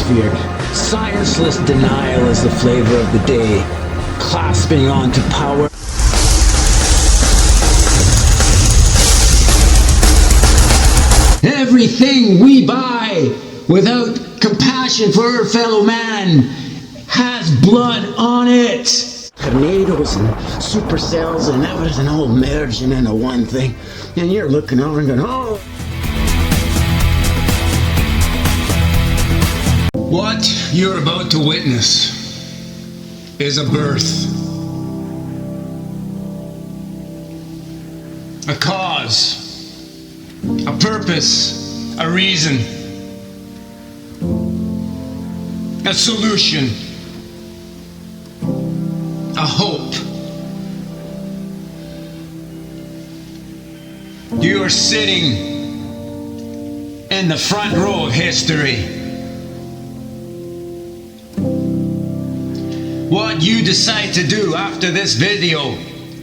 atmosphere. Scienceless denial is the flavor of the day, clasping on to power. Everything we buy without compassion for our fellow man has blood on it. Tornadoes and supercells and everything all merging into one thing. And you're looking over and going, oh. What you're about to witness is a birth. A cause. A purpose, a reason, a solution, a hope. You are sitting in the front row of history. What you decide to do after this video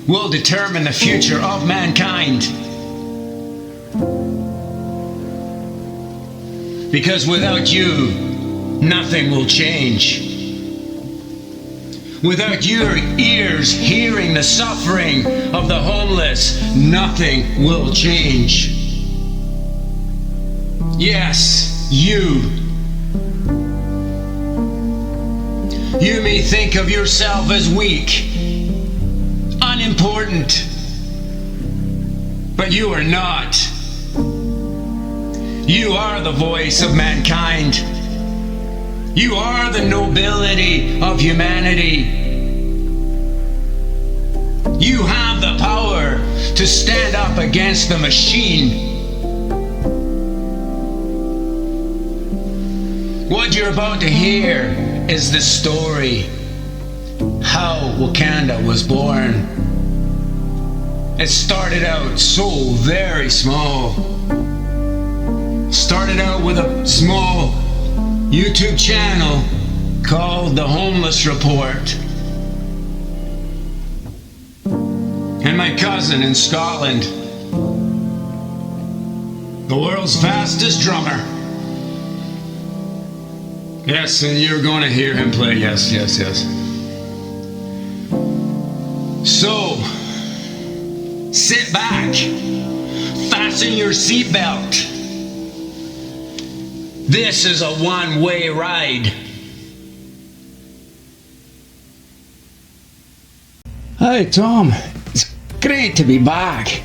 will determine the future of mankind. Because without you, nothing will change. Without your ears hearing the suffering of the homeless, nothing will change. Yes, you. You may think of yourself as weak, unimportant, but you are not. You are the voice of mankind. You are the nobility of humanity. You have the power to stand up against the machine. What you're about to hear is the story how WoCanda was born. It started out so very small. Started out with a small YouTube channel called The Homeless Report. And my cousin in Scotland, the world's fastest drummer. Yes, and you're going to hear him play. Yes, yes, yes. So, sit back, fasten your seatbelt. This is a one-way ride. Hi, Tom. It's great to be back.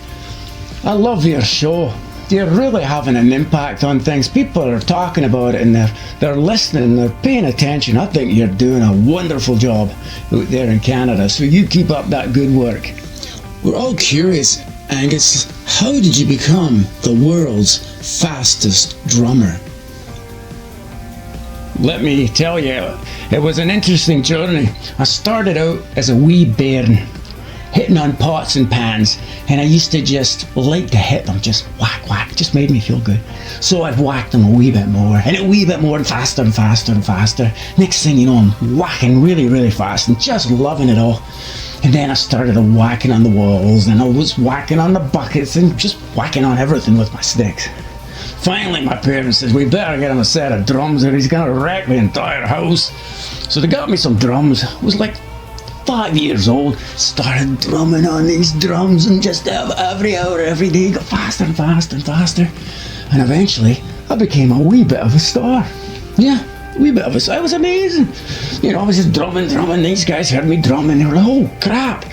I love your show. You're really having an impact on things. People are talking about it and they're listening, they're paying attention. I think you're doing a wonderful job out there in Canada, so you keep up that good work. We're all curious, Angus, how did you become the world's fastest drummer? Let me tell you, it was an interesting journey. I started out as a wee bairn, hitting on pots and pans, and I used to just like to hit them, just whack, whack. It just made me feel good. So I've whacked them a wee bit more, and a wee bit more, and faster and faster and faster. Next thing you know, I'm whacking really, really fast and just loving it all. And then I started whacking on the walls, and I was whacking on the buckets and just whacking on everything with my sticks. Finally, my parents said, we better get him a set of drums or he's gonna wreck the entire house. So they got me some drums. I was like 5 years old, started drumming on these drums, and just every hour, every day, got faster and faster and faster. And eventually, I became a wee bit of a star. Yeah, a wee bit of a star. It was amazing. You know, I was just drumming. These guys heard me drumming. They were like, oh, crap.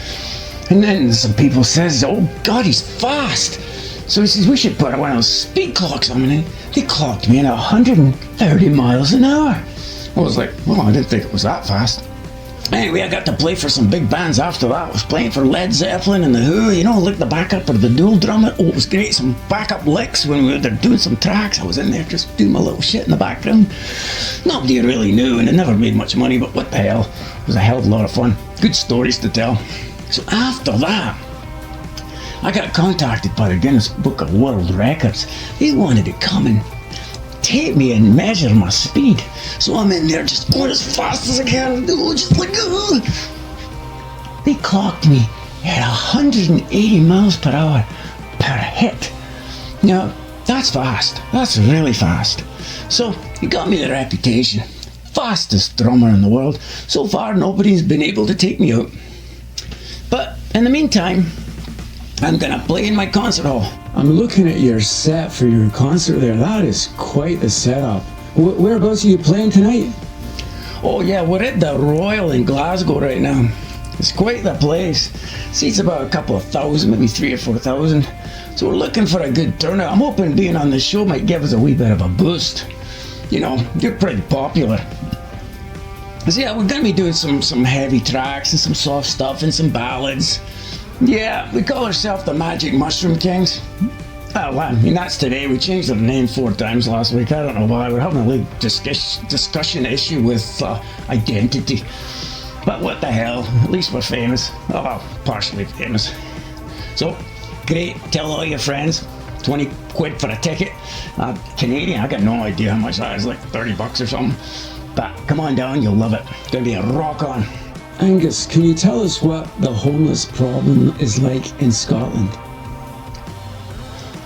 And then some people says, oh, God, he's fast. So he says, we should put one of those speed clocks on. And they clocked me at 130 miles an hour. I was like, well, I didn't think it was that fast. Anyway, I got to play for some big bands after that. I was playing for Led Zeppelin and The Who, you know, like the backup or the dual drummer. Oh, it was great. Some backup licks when we were there doing some tracks. I was in there just doing my little shit in the background. Nobody really knew, and it never made much money, but what the hell. It was a hell of a lot of fun. Good stories to tell. So after that, I got contacted by the Guinness Book of World Records. They wanted to come and tape me and measure my speed. So I'm in there just going as fast as I can, just like, They clocked me at 180 miles per hour per hit. Now, that's fast. That's really fast. So it got me the reputation. fastest drummer in the world. So far, nobody's been able to take me out. But in the meantime, I'm gonna play in my concert hall. I'm looking at your set for your concert there. That is quite the setup. Whereabouts are you playing tonight? Oh yeah, we're at the Royal in Glasgow right now. It's quite the place. Seats about a couple of thousand, maybe 3,000 or 4,000. So we're looking for a good turnout. I'm hoping being on the show might give us a wee bit of a boost. You know, you're pretty popular. So yeah, we're gonna be doing some heavy tracks and some soft stuff and some ballads. Yeah, we call ourselves the Magic Mushroom Kings. Oh, well, I mean, that's today. We changed our name 4 times last week. I don't know why. We're having a little discussion issue with identity. But what the hell? At least we're famous. Oh, well, partially famous. So, great. Tell all your friends. 20 quid for a ticket. Canadian, I got no idea how much that is. Like 30 bucks or something. But come on down. You'll love it. It's going to be a rock on. Angus, can you tell us what the homeless problem is like in Scotland?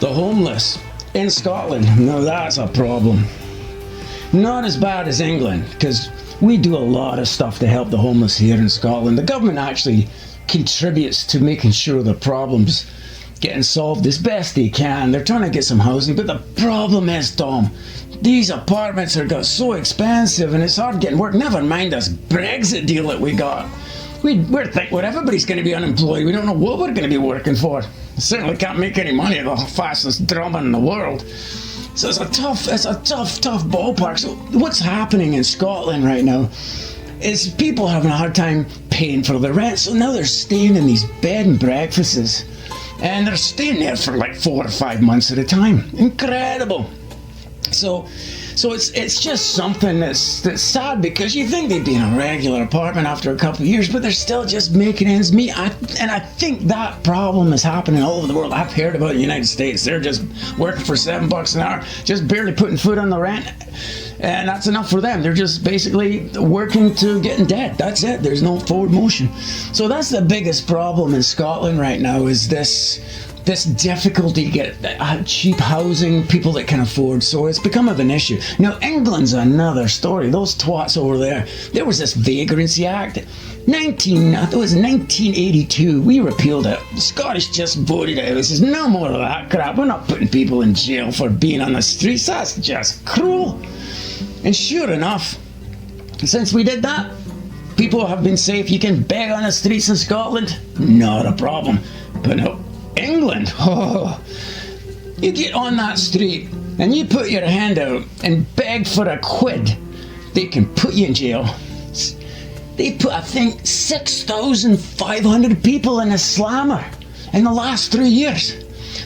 The homeless in Scotland, now that's a problem. Not as bad as England, because we do a lot of stuff to help the homeless here in Scotland. The government actually contributes to making sure the problem's getting solved as best they can. They're trying to get some housing, but the problem is, Tom, these apartments are got so expensive and it's hard getting work. Never mind this Brexit deal that we got. We're thinking everybody's going to be unemployed. We don't know what we're going to be working for. Certainly can't make any money at the fastest drummer in the world. So it's a tough ballpark. So what's happening in Scotland right now is people having a hard time paying for their rent. So now they're staying in these bed and breakfasts. And they're staying there for like 4 or 5 months at a time. Incredible. So it's just something that's sad, because you think they'd be in a regular apartment after a couple of years, but they're still just making ends meet. And I think that problem is happening all over the world. I've heard about the United States. They're just working for $7 an hour, just barely putting food on the rent. And that's enough for them. They're just basically working to get in debt. That's it. There's no forward motion. So that's the biggest problem in Scotland right now, is this difficulty to get cheap housing, people that can afford. So it's become of an issue. Now, England's another story. Those twats over there was this Vagrancy Act. It was 1982. We repealed it. The Scottish just voted it out. It says, no more of that crap. We're not putting people in jail for being on the streets. That's just cruel. And sure enough, since we did that, people have been safe. You can beg on the streets in Scotland. Not a problem. But no, England, you get on that street and you put your hand out and beg for a quid, they can put you in jail. They put, I think, 6,500 people in a slammer in the last 3 years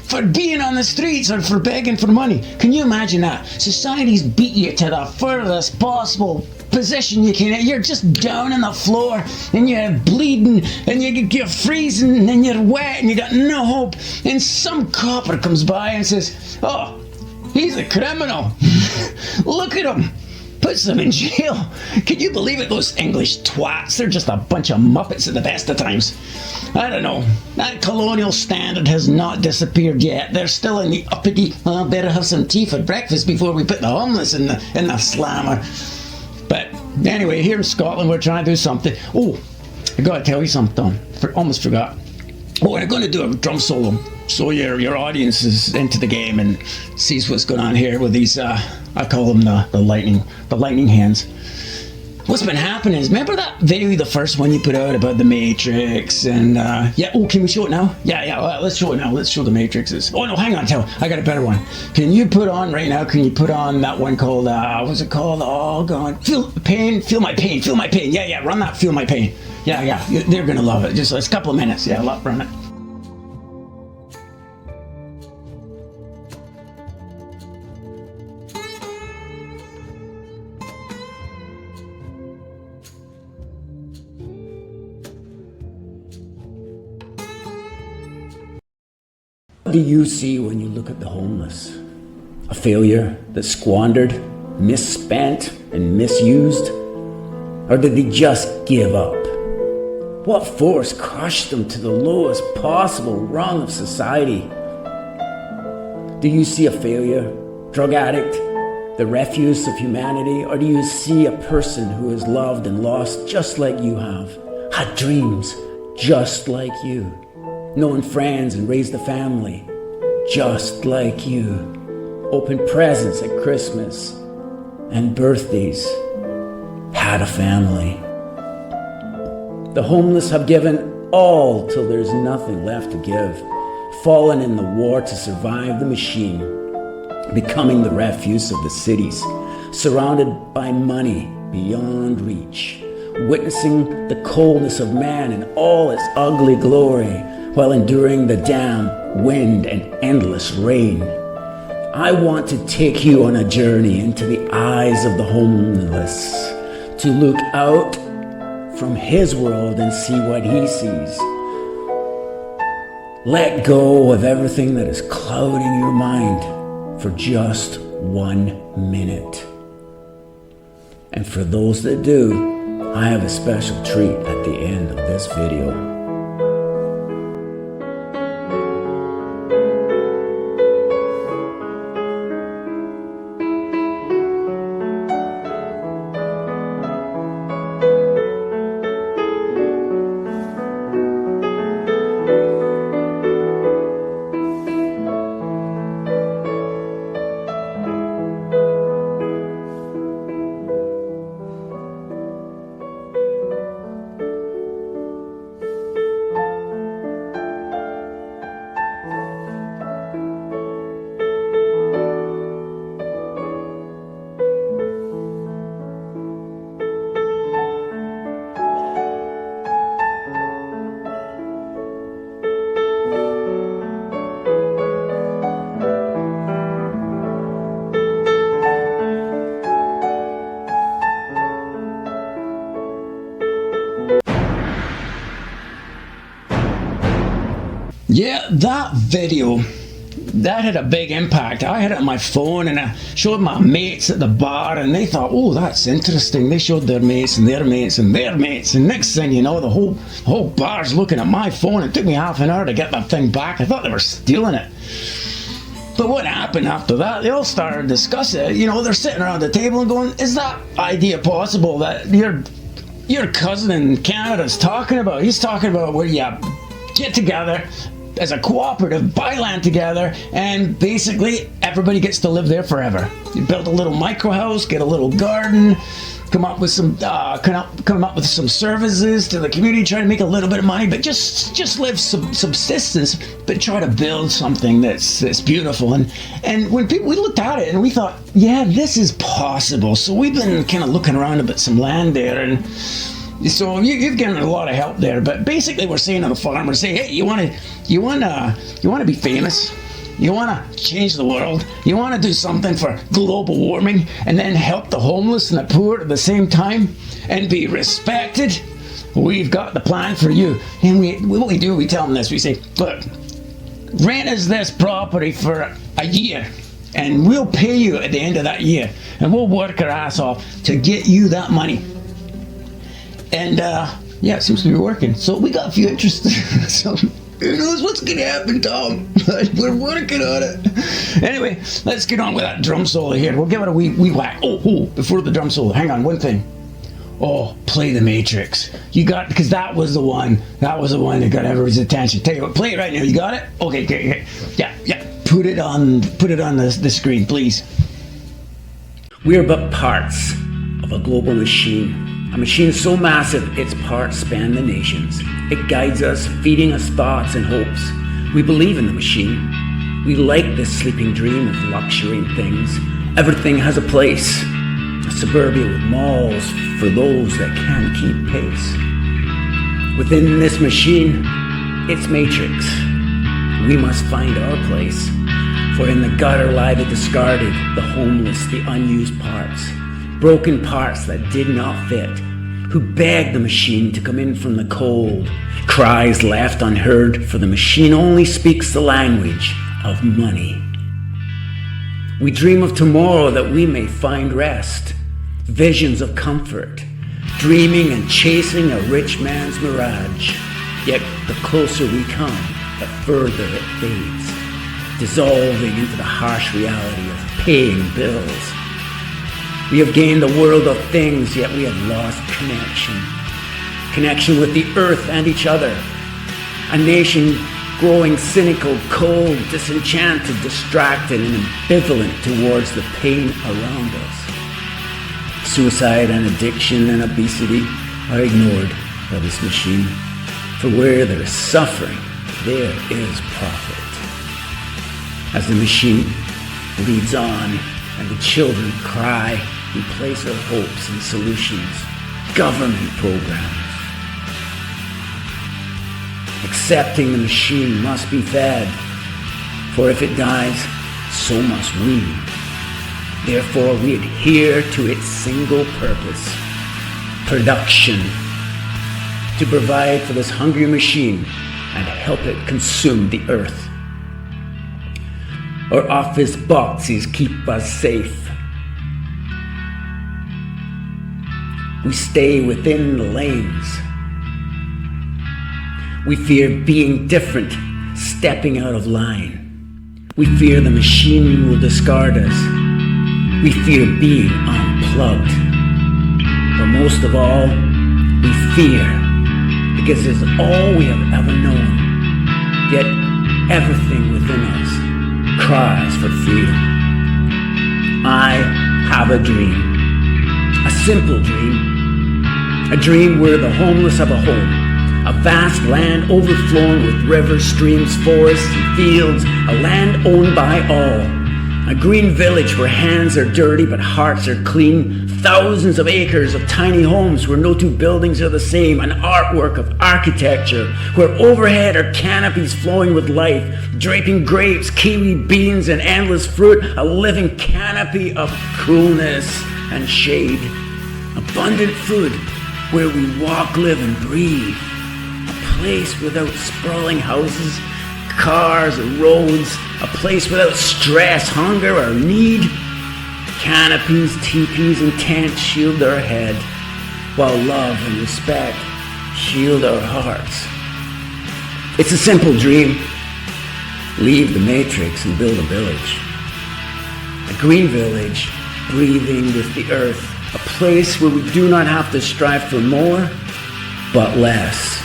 for being on the streets or for begging for money. Can you imagine that? Society's beat you to the furthest possible position you can. You're just down on the floor and you're bleeding and you're freezing and you're wet and you got no hope. And some copper comes by and says, oh, he's a criminal. Look at him. Puts them in jail. Can you believe it? Those English twats, they're just a bunch of muppets at the best of times. I don't know. That colonial standard has not disappeared yet. They're still in the uppity, better have some tea for breakfast before we put the homeless in the slammer. But anyway, here in Scotland, we're trying to do something. Oh, I gotta tell you something. Almost forgot. Oh, we're going to do a drum solo, so your audience is into the game and sees what's going on here with these. I call them the lightning hands. What's been happening is, remember that video, the first one you put out about the Matrix, and yeah. Oh, can we show it now? Yeah. Well, let's show it now. Let's show the Matrixes. Oh no, hang on, I got a better one. Can you put on right now? Can you put on that one called what's it called? Oh god, feel my pain. Yeah. Run that. Feel my pain. Yeah. They're gonna love it. Just a couple of minutes. Yeah, run it. What do you see when you look at the homeless? A failure that's squandered, misspent, and misused? Or did they just give up? What force crushed them to the lowest possible rung of society? Do you see a failure, drug addict, the refuse of humanity, or do you see a person who is loved and lost just like you have, had dreams just like you, known friends and raised a family just like you, opened presents at Christmas and birthdays, had a family? The homeless have given all till there's nothing left to give, fallen in the war to survive the machine, becoming the refuse of the cities, surrounded by money beyond reach, witnessing the coldness of man in all its ugly glory, while enduring the damp wind and endless rain. I want to take you on a journey into the eyes of the homeless, to look out from his world and see what he sees. Let go of everything that is clouding your mind for just 1 minute. And for those that do, I have a special treat at the end of this video. Yeah, that video, that had a big impact. I had it on my phone and I showed my mates at the bar and they thought, oh, that's interesting. They showed their mates and their mates and their mates, and next thing you know, the whole bar's looking at my phone. It took me half an hour to get that thing back. I thought they were stealing it. But what happened after that, they all started discussing it. You know, they're sitting around the table and going, is that idea possible that your cousin in Canada's talking about? He's talking about where you get together as a cooperative, buy land together, and basically everybody gets to live there forever. You build a little micro house, get a little garden, come up with some services to the community, try to make a little bit of money, but just live subsistence, but try to build something that's beautiful. And when we looked at it and we thought, yeah, this is possible. So we've been kind of looking around at some land there, and so you've given a lot of help there. But basically, we're saying to the farmers, say, hey, you want to be famous, you want to change the world, you want to do something for global warming, and then help the homeless and the poor at the same time, and be respected. We've got the plan for you. And what we do, we tell them this. We say, look, rent us this property for a year, and we'll pay you at the end of that year, and we'll work our ass off to get you that money. And yeah, it seems to be working. So we got a few interested. So who knows what's going to happen, Tom? We're working on it. Anyway, let's get on with that drum solo here. We'll give it a wee whack. Oh, before the drum solo, hang on, one thing. Oh, play the Matrix. You got, because that was the one that got everybody's attention. Tell you what, play it right now. You got it? Okay. Yeah. Put it on the screen, please. We are but parts of a global machine. A machine so massive, its parts span the nations. It guides us, feeding us thoughts and hopes. We believe in the machine. We like this sleeping dream of luxury and things. Everything has a place. A suburbia with malls for those that can't keep pace. Within this machine, its matrix. We must find our place. For in the gutter lie the discarded, the homeless, the unused parts. Broken parts that did not fit, who begged the machine to come in from the cold, cries left unheard, for the machine only speaks the language of money. We dream of tomorrow that we may find rest, visions of comfort, dreaming and chasing a rich man's mirage. Yet the closer we come, the further it fades, dissolving into the harsh reality of paying bills, We have gained the world of things, yet we have lost connection. Connection with the earth and each other. A nation growing cynical, cold, disenchanted, distracted, and ambivalent towards the pain around us. Suicide and addiction and obesity are ignored by this machine. For where there is suffering, there is profit. As the machine leads on and the children cry, we place our hopes in solutions, government programs. Accepting the machine must be fed, for if it dies, so must we. Therefore, we adhere to its single purpose, production, to provide for this hungry machine and help it consume the earth. Our office boxes keep us safe. We stay within the lanes. We fear being different, stepping out of line. We fear the machine will discard us. We fear being unplugged. But most of all, we fear because it's all we have ever known. Yet everything within us cries for freedom. I have a dream, a simple dream, a dream where the homeless have a home. A vast land overflowing with rivers, streams, forests, and fields, a land owned by all. A green village where hands are dirty but hearts are clean. Thousands of acres of tiny homes where no two buildings are the same. An artwork of architecture where overhead are canopies flowing with life, draping grapes, kiwi beans, and endless fruit. A living canopy of coolness and shade. Abundant food where we walk, live, and breathe. A place without sprawling houses, cars, or roads. A place without stress, hunger, or need. Canopies, teepees, and tents shield our head, while love and respect shield our hearts. It's a simple dream. Leave the matrix and build a village. A green village, breathing with the earth. A place where we do not have to strive for more, but less.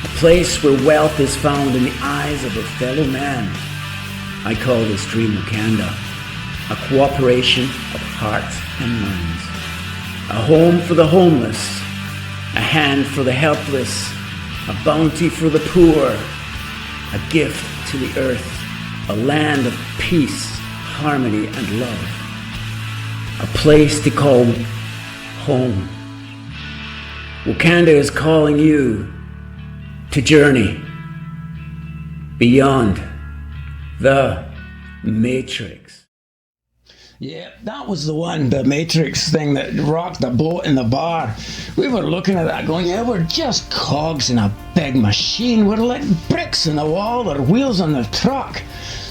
A place where wealth is found in the eyes of a fellow man. I call this dream WoCanda, a cooperation of hearts and minds. A home for the homeless, a hand for the helpless, a bounty for the poor, a gift to the earth, a land of peace, harmony, and love. A place to call home. WoCanda is calling you to journey beyond the matrix. Yeah, that was the one, the matrix thing that rocked the boat in the bar. We were looking at that going, yeah, we're just cogs in a big machine. We're like bricks in the wall or wheels on the truck.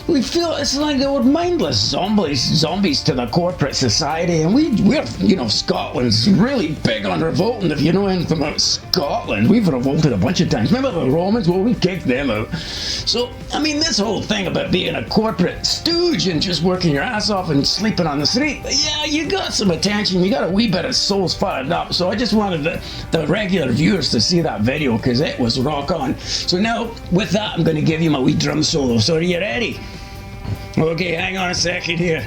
We feel it's like they were mindless zombies to the corporate society, and we're Scotland's really big on revolting. If you know anything about Scotland, we've revolted a bunch of times. Remember the Romans? Well, we kicked them out. So, I mean, this whole thing about being a corporate stooge and just working your ass off and sleeping on the street, yeah, you got some attention, you got a wee bit of souls fired up. So I just wanted the regular viewers to see that video because it was rock on. So now, with that, I'm going to give you my wee drum solo. So are you ready? Okay, hang on a second here.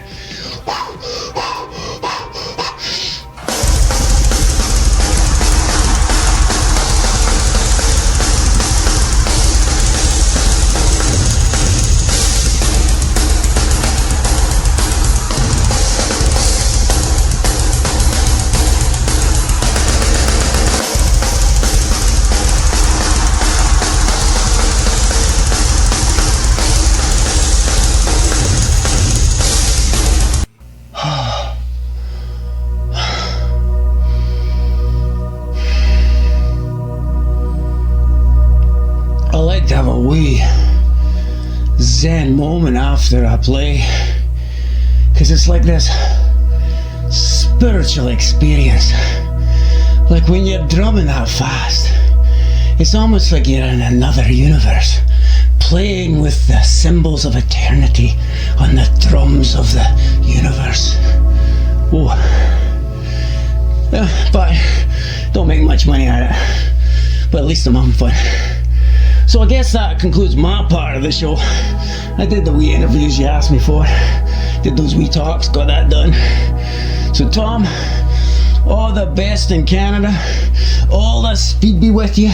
To have a wee zen moment after I play, because it's like this spiritual experience. Like when you're drumming that fast, it's almost like you're in another universe, playing with the symbols of eternity on the drums of the universe. Oh. But don't make much money out of it. But at least I'm having fun. So I guess that concludes my part of the show. I did the wee interviews you asked me for. Did those wee talks, got that done. So Tom, all the best in Canada. All the speed be with you.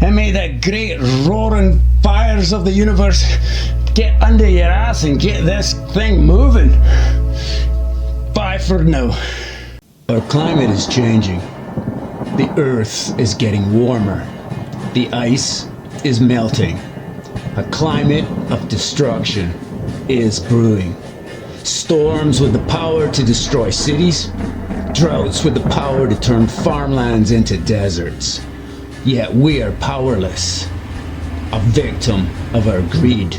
And may the great roaring fires of the universe get under your ass and get this thing moving. Bye for now. Our climate is changing. The earth is getting warmer. The ice is melting. A climate of destruction is brewing. Storms with the power to destroy cities. Droughts with the power to turn farmlands into deserts. Yet we are powerless. A victim of our greed.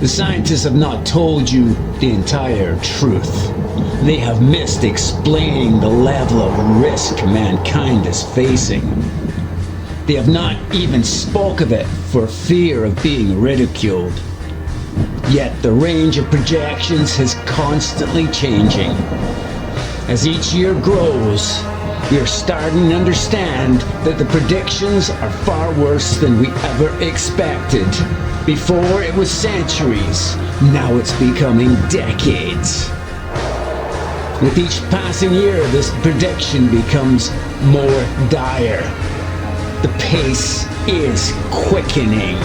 The scientists have not told you the entire truth. They have missed explaining the level of risk mankind is facing. They have not even spoke of it for fear of being ridiculed. Yet the range of projections is constantly changing. As each year grows, we are starting to understand that the predictions are far worse than we ever expected. Before it was centuries, now it's becoming decades. With each passing year, this prediction becomes more dire. The pace is quickening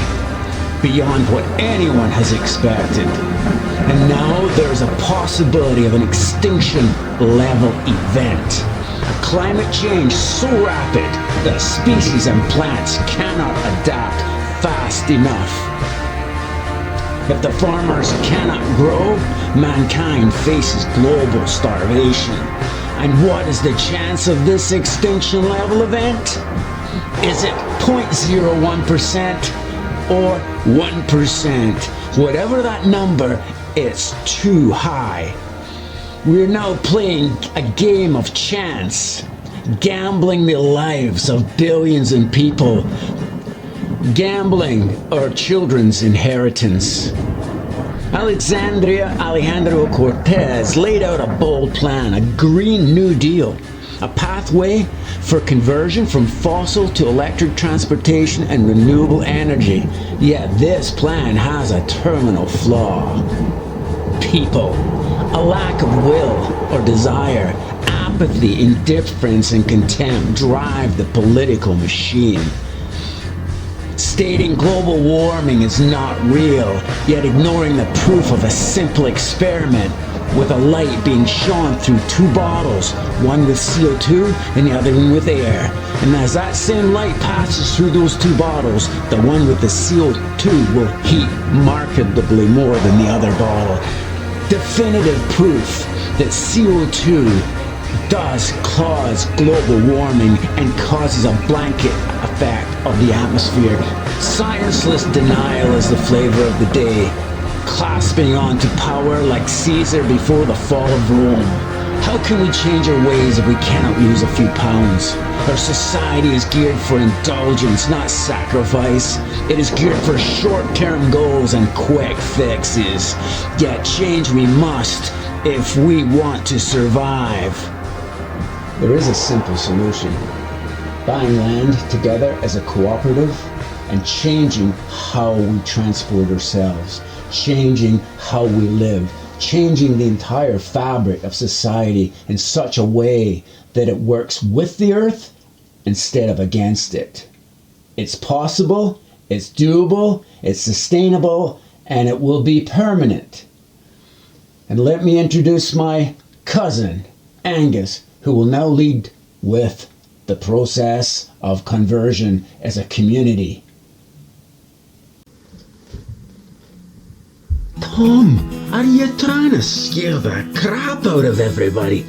beyond what anyone has expected. And now there's a possibility of an extinction-level event. A climate change so rapid that species and plants cannot adapt fast enough. If the farmers cannot grow, mankind faces global starvation. And what is the chance of this extinction level event? Is it 0.01% or 1%? Whatever that number, it's too high. We're now playing a game of chance, gambling the lives of billions of people, gambling our children's inheritance. Alejandro Cortez laid out a bold plan, a Green New Deal, a pathway for conversion from fossil to electric transportation and renewable energy. Yet this plan has a terminal flaw. People, a lack of will or desire, apathy, indifference, and contempt drive the political machine. Stating global warming is not real, yet ignoring the proof of a simple experiment with a light being shone through two bottles, one with CO2 and the other one with air. And as that same light passes through those two bottles, the one with the CO2 will heat markedly more than the other bottle. Definitive proof that CO2 does cause global warming and causes a blanket effect of the atmosphere. Scienceless denial is the flavor of the day, clasping on to power like Caesar before the fall of Rome. How can we change our ways if we cannot lose a few pounds? Our society is geared for indulgence, not sacrifice. It is geared for short-term goals and quick fixes. Yet change we must if we want to survive. There is a simple solution. Buying land together as a cooperative and changing how we transport ourselves, changing how we live, changing the entire fabric of society in such a way that it works with the earth instead of against it. It's possible, it's doable, it's sustainable, and it will be permanent. And let me introduce my cousin, Angus, who will now lead with the process of conversion as a community. Tom, are you trying to scare the crap out of everybody?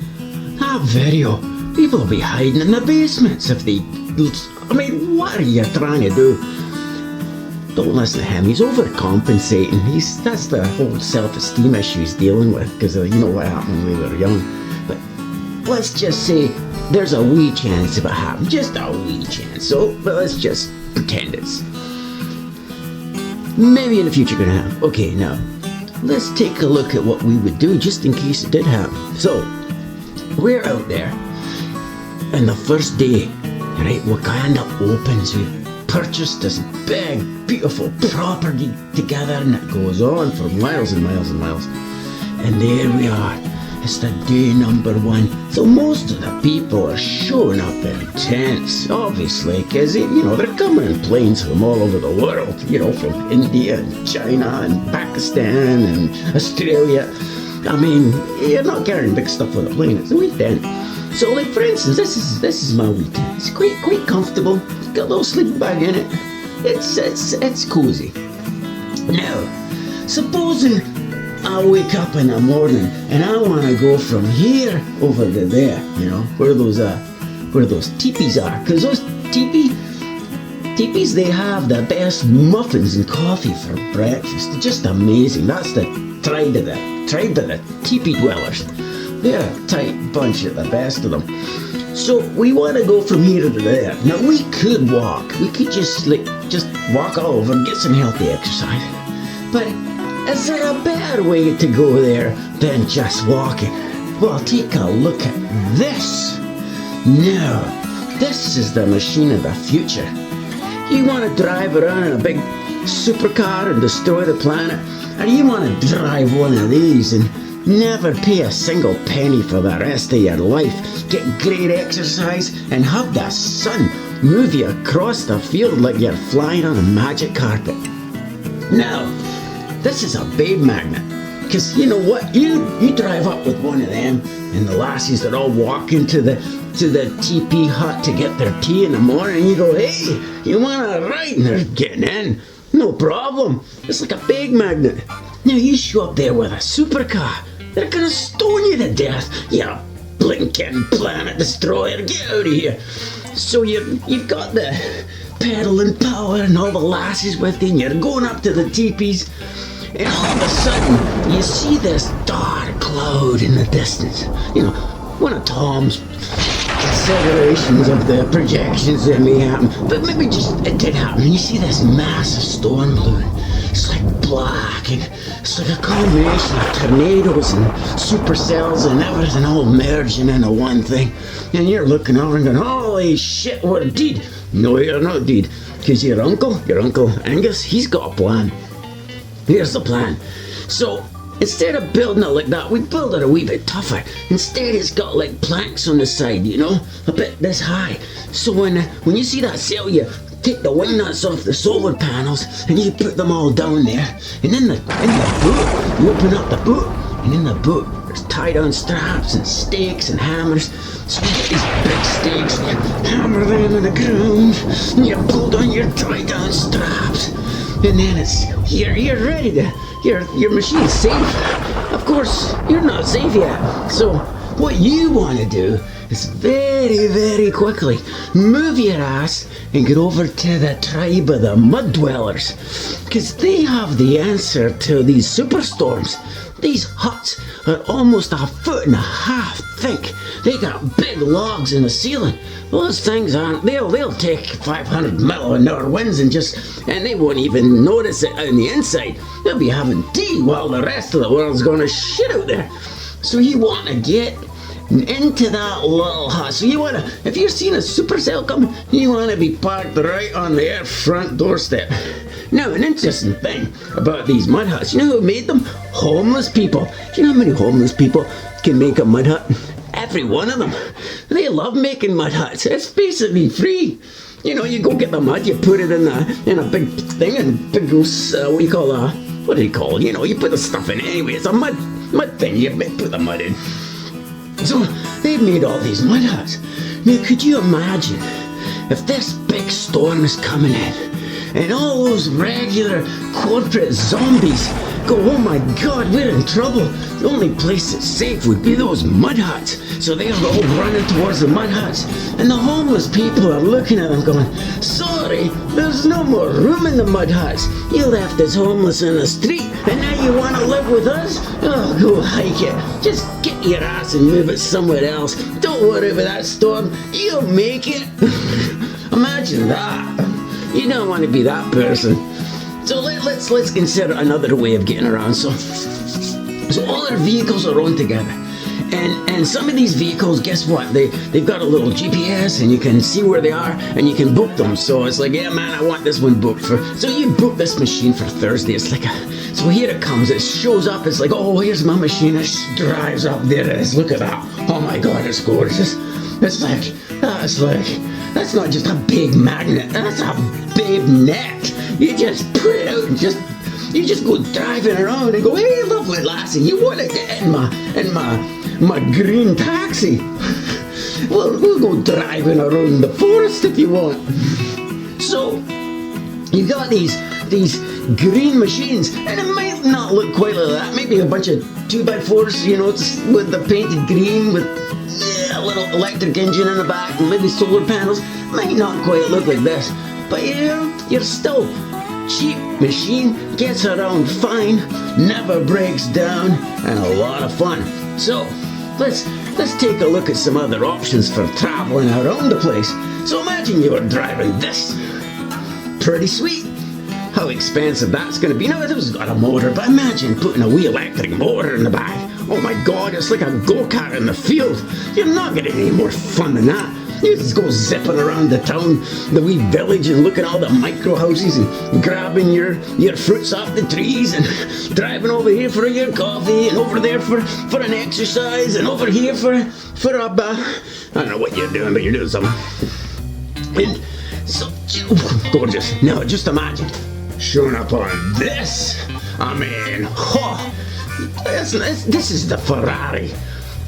That video, people will be hiding in the basements if they... I mean, what are you trying to do? Don't listen to him, he's overcompensating. That's the whole self-esteem issue he's dealing with, because you know what happened when we were young. But let's just say there's a wee chance of it happening, just a wee chance. But let's just pretend it's maybe in the future gonna happen. Okay, now let's take a look at what we would do just in case it did happen. So, we're out there, and the first day, right, WoCanda opens. We purchased this big, beautiful property together, and it goes on for miles and miles and miles. And there we are. It's the day number 1. So most of the people are showing up in tents, obviously, because, they're coming in planes from all over the world, from India and China and Pakistan and Australia. I mean, you're not carrying big stuff on the plane. It's a wee tent. So, like, for instance, this is my wee tent. It's quite comfortable. It's got a little sleeping bag in it. It's cozy. Now, supposing I wake up in the morning and I want to go from here over to there, where those teepees are, because those teepees, they have the best muffins and coffee for breakfast. They're just amazing. That's the tribe of the teepee dwellers. They're a tight bunch at the best of them. So we want to go from here to there. Now we could walk. We could just walk all over and get some healthy exercise. But is there a better way to go there than just walking? Well, take a look at this. Now, this is the machine of the future. You want to drive around in a big supercar and destroy the planet? Or you want to drive one of these and never pay a single penny for the rest of your life, get great exercise, and have the sun move you across the field like you're flying on a magic carpet? Now, this is a babe magnet, because you know what? You drive up with one of them, and the lassies that all walk into the teepee hut to get their tea in the morning, and you go, hey, you want a ride? And they're getting in. No problem. It's like a big magnet. Now you show up there with a supercar. They're gonna stone you to death. You blinking planet destroyer. Get out of here. So you've got the pedaling power and all the lassies with you, and you're going up to the teepees, and all of a sudden you see this dark cloud in the distance. One of Tom's considerations of the projections that may happen, but maybe just it did happen. And you see this massive storm blowing. It's like black, and it's like a combination of tornadoes and supercells and everything all merging into one thing. And you're looking over and going, holy shit, we're dead. No, you're not dead, because your uncle Angus, he's got a plan. Here's the plan. So instead of building it like that, we build it a wee bit tougher. Instead, it's got like planks on the side, a bit this high. So when you see that sail, you take the wing nuts off the solar panels and you put them all down there. And in the boat, you open up the boat, and in the boat there's tie-down straps and stakes and hammers. So you get these big stakes and you hammer them in the ground, and you pull down your tie-down straps, and then you're ready to. Your machine's safe. Of course, you're not safe yet. So what you want to do is very, very quickly move your ass and get over to the tribe of the mud dwellers, because they have the answer to these superstorms. These huts are almost 1.5 feet thick. They got big logs in the ceiling. Those things they'll take 500 mile-an-hour winds and they won't even notice it on the inside. They'll be having tea while the rest of the world's gonna shit out there. So you want to get into that little hut. So if you're seeing a supercell coming, you want to be parked right on their front doorstep. Now, an interesting thing about these mud huts, you know who made them? Homeless people. Do you know how many homeless people can make a mud hut? Every one of them. They love making mud huts. It's basically free. You go get the mud, you put it in a big thing, and big goose, what do you call it? You put the stuff in anyway. It's a mud thing. You put the mud in. So they've made all these mud huts. Now, could you imagine if this big storm is coming in and all those regular corporate zombies go, oh my God, we're in trouble. The only place that's safe would be those mud huts. So they're all running towards the mud huts. And the homeless people are looking at them going, sorry, there's no more room in the mud huts. You left us homeless in the street, and now you want to live with us? Oh, go hike it. Just get your ass and move it somewhere else. Don't worry about that storm. You'll make it. Imagine that. You don't want to be that person. So let's consider another way of getting around. So all our vehicles are run together. And some of these vehicles, guess what? They've got a little GPS, and you can see where they are, and you can book them. So it's like, yeah, man, I want this one booked for. So you book this machine for Thursday. It's like so here it comes. It shows up. It's like, oh, here's my machine. It drives up. There it is. Look at that. Oh my God, it's gorgeous. That's that's not just a big magnet. That's a big net. You just put it out and you just go driving around and go, hey, lovely lassie, you want to get in my green taxi? We'll go driving around the forest if you want. So you got these green machines, and it might not look quite like that. Maybe a bunch of 2x4s, you know, with the painted green with a little electric engine in the back and maybe solar panels. Might not quite look like this, but you're still cheap machine, gets around fine, never breaks down, and a lot of fun. So let's take a look at some other options for traveling around the place. So imagine you were driving this. Pretty sweet. How expensive that's going to be. Now, it has got a motor, but imagine putting a wee electric motor in the back. Oh my God, it's like a go-kart in the field. You're not getting any more fun than that. You just go zipping around the town, the wee village, and looking at all the micro houses and grabbing your fruits off the trees and driving over here for your coffee and over there for an exercise and over here for a bath. I don't know what you're doing, but you're doing something. And so gorgeous. Now just imagine showing up on this. I mean, this is the Ferrari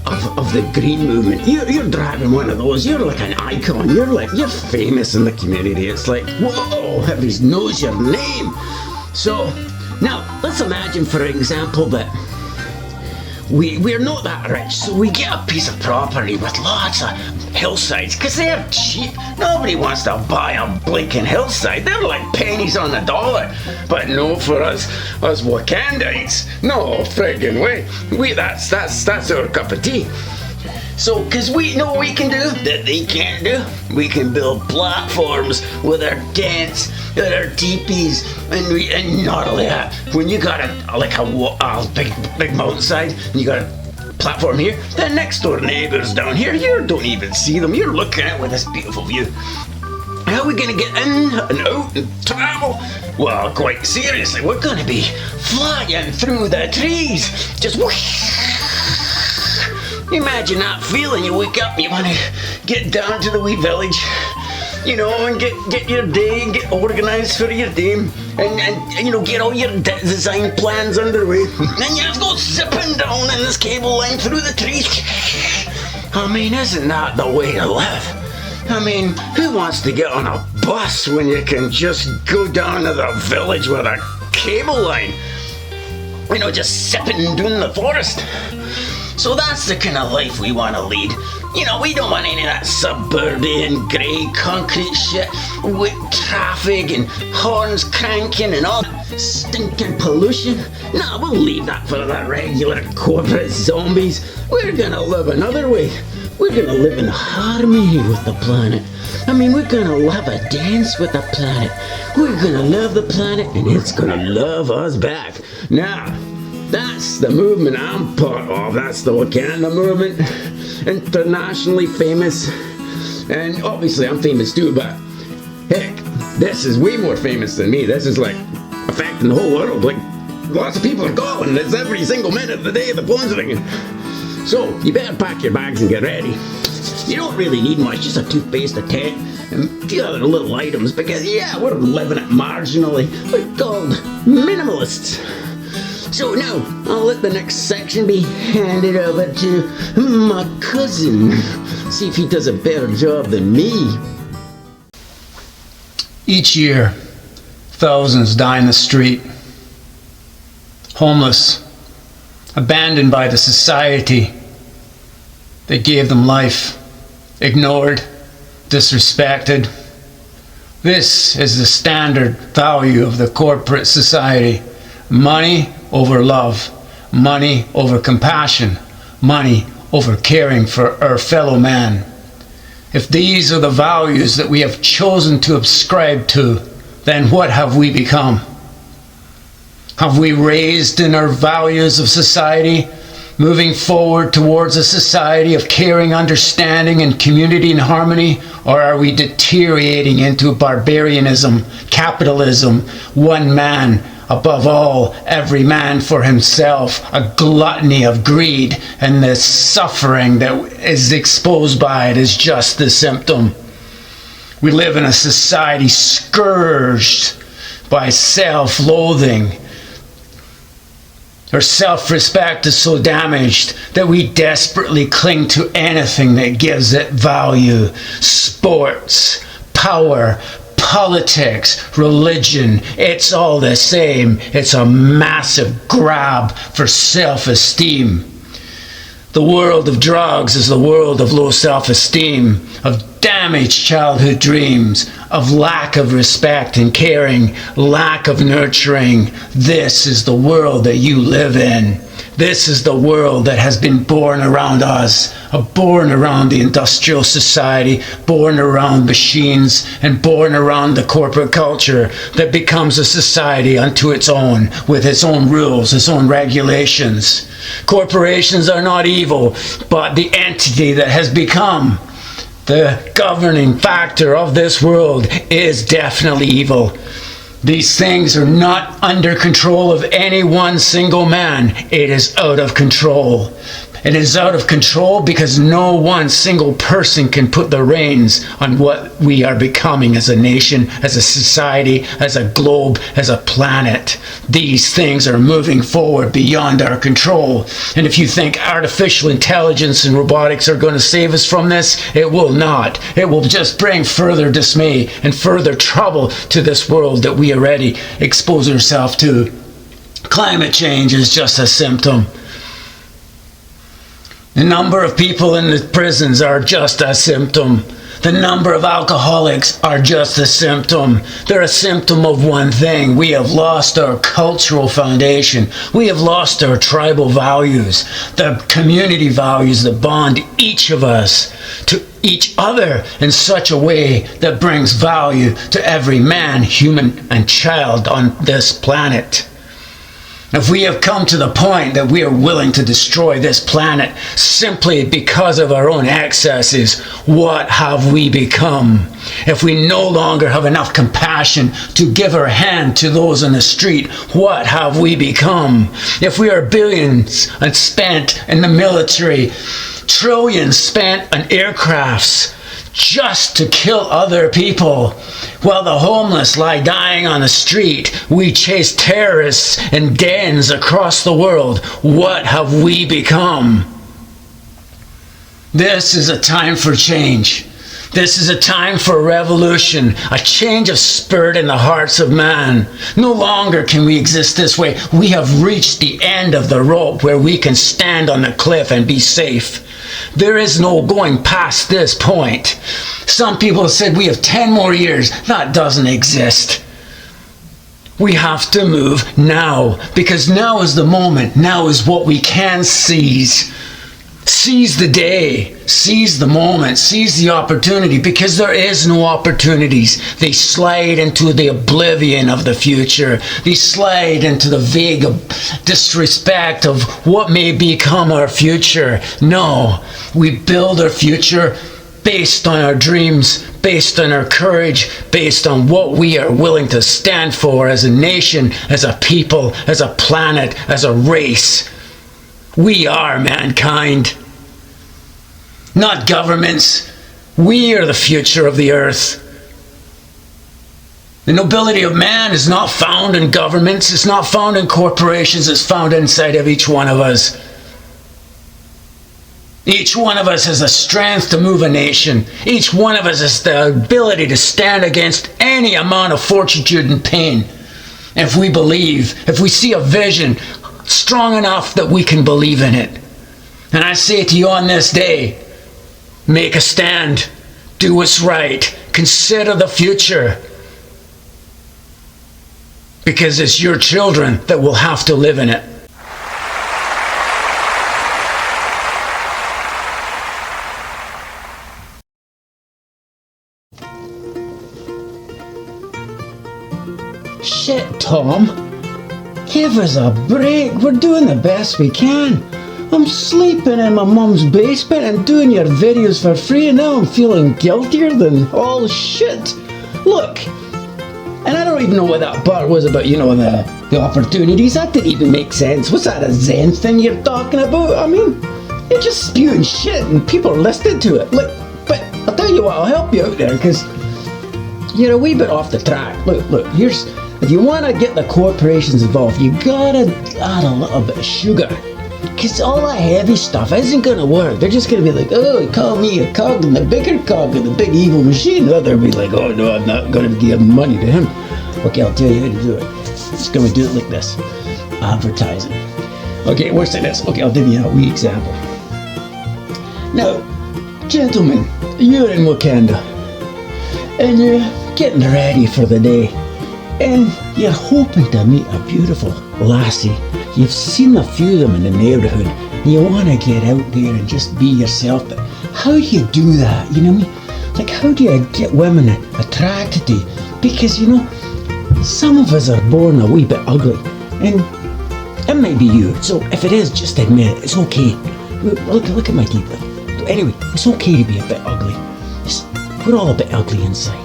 of the green movement. You're driving one of those. You're like an icon. You're famous in the community. It's like, whoa, everybody knows your name. So now let's imagine, for example, that we're not that rich, so we get a piece of property with lots of hillsides, because they're cheap. Nobody wants to buy a blinking hillside. They're like pennies on the dollar. But no, for us WoCandaites, no friggin' way. That's our cup of tea. So, because we know what we can do that they can't do. We can build platforms with our tents and our teepees, and not only that, when you got a big mountainside, and you got a platform here, the next door neighbors down here, you don't even see them. You're looking at it with this beautiful view. How are we going to get in and out and travel? Well, quite seriously, we're going to be flying through the trees. Just whoosh. Imagine that feeling. You wake up, you want to get down to the wee village, you know, and get your day and get organized for your day, and you know, get all your design plans underway. And you have to go zipping down in this cable line through the trees. I mean, isn't that the way to live? I mean, who wants to get on a bus when you can just go down to the village with a cable line? You know, just zipping down the forest. So that's the kind of life we want to lead. You know, we don't want any of that suburban, grey, concrete shit with traffic and horns cranking and all that stinking pollution. No, we'll leave that for the regular corporate zombies. We're gonna live another way. We're gonna live in harmony with the planet. I mean, we're gonna have a dance with the planet. We're gonna love the planet, and it's gonna love us back. Now, that's the movement I'm part of. That's the WoCanda movement. Internationally famous. And obviously I'm famous too, but heck, this is way more famous than me. This is like affecting the whole world. Like, lots of people are calling. It's every single minute of the day the phone's ringing. So you better pack your bags and get ready. You don't really need much, just a toothpaste, a tent, and a few other little items, because yeah, we're living it marginally. We're called minimalists. So now, I'll let the next section be handed over to my cousin. See if he does a better job than me. Each year, thousands die in the street. Homeless, abandoned by the society that gave them life, ignored, disrespected. This is the standard value of the corporate society. Money over love, money over compassion, money over caring for our fellow man. If these are the values that we have chosen to subscribe to, then what have we become? Have we raised in our values of society, moving forward towards a society of caring, understanding, and community and harmony? Or are we deteriorating into barbarianism, capitalism, one man above all, every man for himself, a gluttony of greed, and the suffering that is exposed by it is just the symptom? We live in a society scourged by self-loathing. Our self-respect is so damaged that we desperately cling to anything that gives it value. Sports, power, politics, religion, it's all the same. It's a massive grab for self-esteem. The world of drugs is the world of low self-esteem, of damaged childhood dreams, of lack of respect and caring, lack of nurturing. This is the world that you live in. This is the world that has been born around us, born around the industrial society, born around machines, and born around the corporate culture that becomes a society unto its own, with its own rules, its own regulations. Corporations are not evil, but the entity that has become the governing factor of this world is definitely evil. These things are not under control of any one single man. It is out of control. It is out of control because no one single person can put the reins on what we are becoming as a nation, as a society, as a globe, as a planet. These things are moving forward beyond our control. And if you think artificial intelligence and robotics are going to save us from this, it will not. It will just bring further dismay and further trouble to this world that we already expose ourselves to. Climate change is just a symptom. The number of people in the prisons are just a symptom. The number of alcoholics are just a symptom. They're a symptom of one thing. We have lost our cultural foundation. We have lost our tribal values, the community values that bond each of us to each other in such a way that brings value to every man, human, and child on this planet. If we have come to the point that we are willing to destroy this planet simply because of our own excesses, what have we become? If we no longer have enough compassion to give our hand to those on the street, what have we become? If we are billions and spent in the military, trillions spent on aircrafts, just to kill other people, while the homeless lie dying on the street, we chase terrorists in dens across the world. What have we become? This is a time for change. This is a time for revolution, a change of spirit in the hearts of man. No longer can we exist this way. We have reached the end of the rope where we can stand on the cliff and be safe. There is no going past this point. Some people have said we have 10 more years. That doesn't exist. We have to move now, because now is the moment. Now is what we can seize. Seize the day, seize the moment, seize the opportunity, because there is no opportunities. They slide into the oblivion of the future. They slide into the vague disrespect of what may become our future. No, we build our future based on our dreams, based on our courage, based on what we are willing to stand for as a nation, as a people, as a planet, as a race. We are mankind, not governments. We are the future of the earth. The nobility of man is not found in governments, it's not found in corporations, it's found inside of each one of us. Each one of us has the strength to move a nation. Each one of us has the ability to stand against any amount of fortitude and pain. If we believe, if we see a vision strong enough that we can believe in it. And I say to you on this day, make a stand, do what's right, consider the future, because it's your children that will have to live in it. Shit, Tom. Give us a break. We're doing the best we can. I'm sleeping in my mum's basement and doing your videos for free, and now I'm feeling guiltier than all shit. Look, and I don't even know what that part was about, the opportunities. That didn't even make sense. What's that, a Zen thing you're talking about? I mean, you're just spewing shit and people are listening to it. Look, but I'll tell you what, I'll help you out there, because you're a wee bit off the track. Look, here's, if you want to get the corporations involved, you gotta add a little bit of sugar. Because all that heavy stuff isn't going to work. They're just going to be like, oh, call me a cog in the bigger cog in the big evil machine. The other will be like, oh, no, I'm not going to give money to him. Okay, I'll tell you how to do it. Just going to do it like this. Advertising. Okay, worse than this. Okay, I'll give you a wee example. Now, gentlemen, you're in WoCanda. And you're getting ready for the day. And you're hoping to meet a beautiful lassie. You've seen a few of them in the neighbourhood, and you want to get out there and just be yourself, but how do you do that, you know what I mean? Like, how do you get women attracted to you? Because, some of us are born a wee bit ugly, and it may be you, so if it is, just admit it, it's okay. Look at my teeth. Anyway, it's okay to be a bit ugly. We're all a bit ugly inside.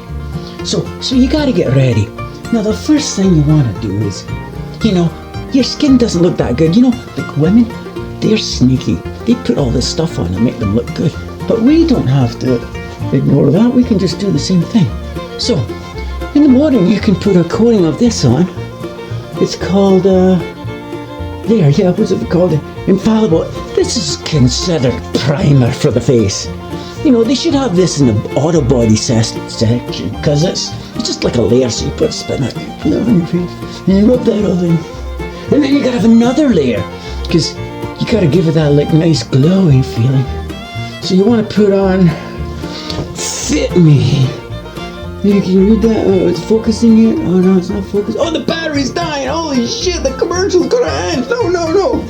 So you gotta get ready. Now, the first thing you want to do is, your skin doesn't look that good. Like women, they're sneaky. They put all this stuff on and make them look good. But we don't have to ignore that. We can just do the same thing. So, in the morning, you can put a coating of this on. It's called, what's it called? Infallible. This is considered primer for the face. They should have this in the auto body section, because it's just like a layer, so you put a spin on your face, and you rub that all in. And then you gotta have another layer, because you gotta give it that nice glowing feeling. So you want to put on Fit Me. You can read that. Oh, it's focusing it. Oh no, it's not focused. Oh, the battery's dying. Holy shit, the commercial's gonna end. No.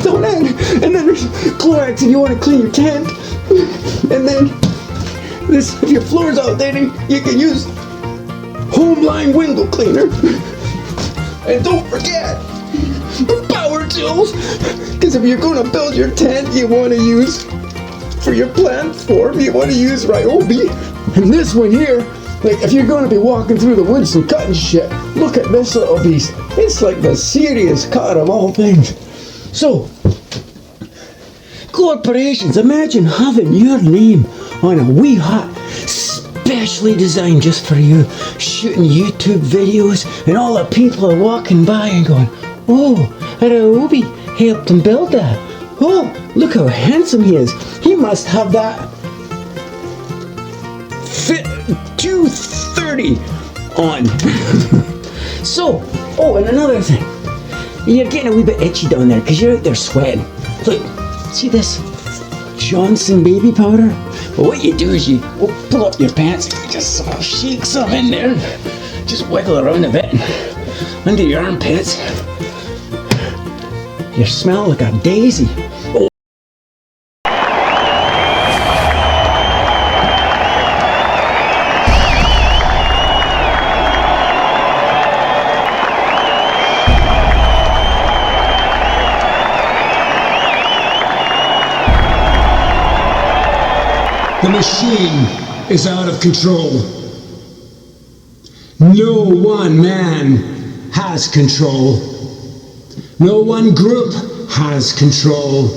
Don't end. And then there's Clorox if you want to clean your tent. And then this, if your floor's outdated, you can use Homeline window cleaner. And don't forget power tools, because if you're going to build your tent, you want to use, for your platform, you want to use Ryobi. And this one here, like if you're going to be walking through the woods and cutting shit, look at this little beast. It's like the serious cut of all things. So, corporations, imagine having your name on a wee hut, specially designed just for you, shooting YouTube videos, and all the people are walking by and going, oh, Ryobi helped him build that. Oh, look how handsome he is. He must have that Fit 230 on. So, and another thing. You're getting a wee bit itchy down there because you're out there sweating. Look, see this Johnson baby powder? Well, what you do is you pull up your pants and you just sort of shake some in there. Just wiggle around a bit under your armpits. You smell like a daisy. The machine is out of control. No one man has control. No one group has control.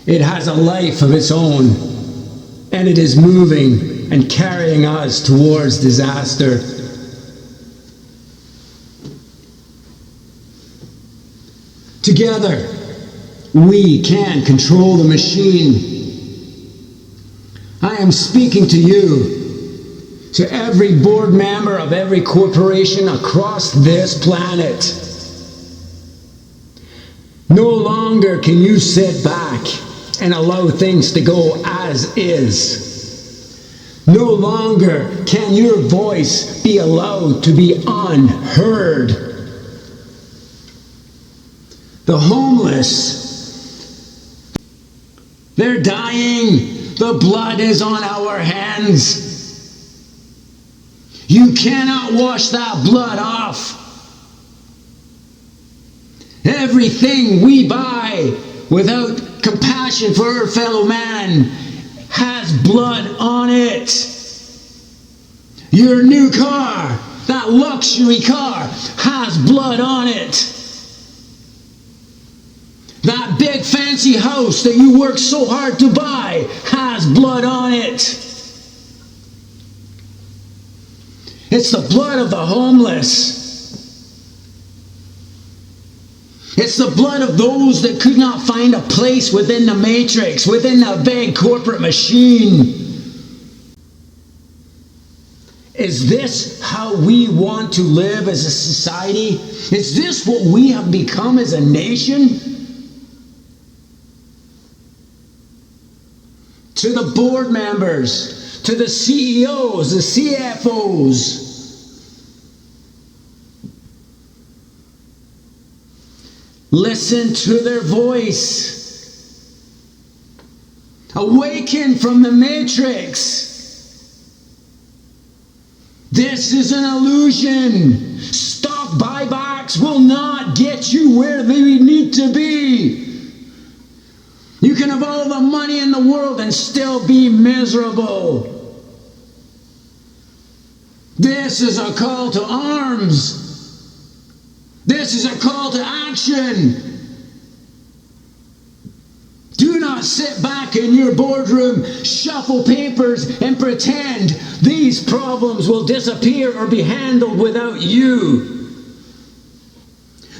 It has a life of its own, and it is moving and carrying us towards disaster. Together, we can control the machine. I am speaking to you, to every board member of every corporation across this planet. No longer can you sit back and allow things to go as is. No longer can your voice be allowed to be unheard. The homeless, they're dying. The blood is on our hands. You cannot wash that blood off. Everything we buy without compassion for our fellow man has blood on it. Your new car, that luxury car, has blood on it. That big fancy house that you work so hard to buy has blood on it. It's the blood of the homeless. It's the blood of those that could not find a place within the matrix, within the big corporate machine. Is this how we want to live as a society? Is this what we have become as a nation? To the board members, to the CEOs, the CFOs, listen to their voice. Awaken from the matrix. This is an illusion. Stock buybacks will not get you where they need to be. You can have all the money in the world and still be miserable. This is a call to arms. This is a call to action. Do not sit back in your boardroom, shuffle papers, and pretend these problems will disappear or be handled without you.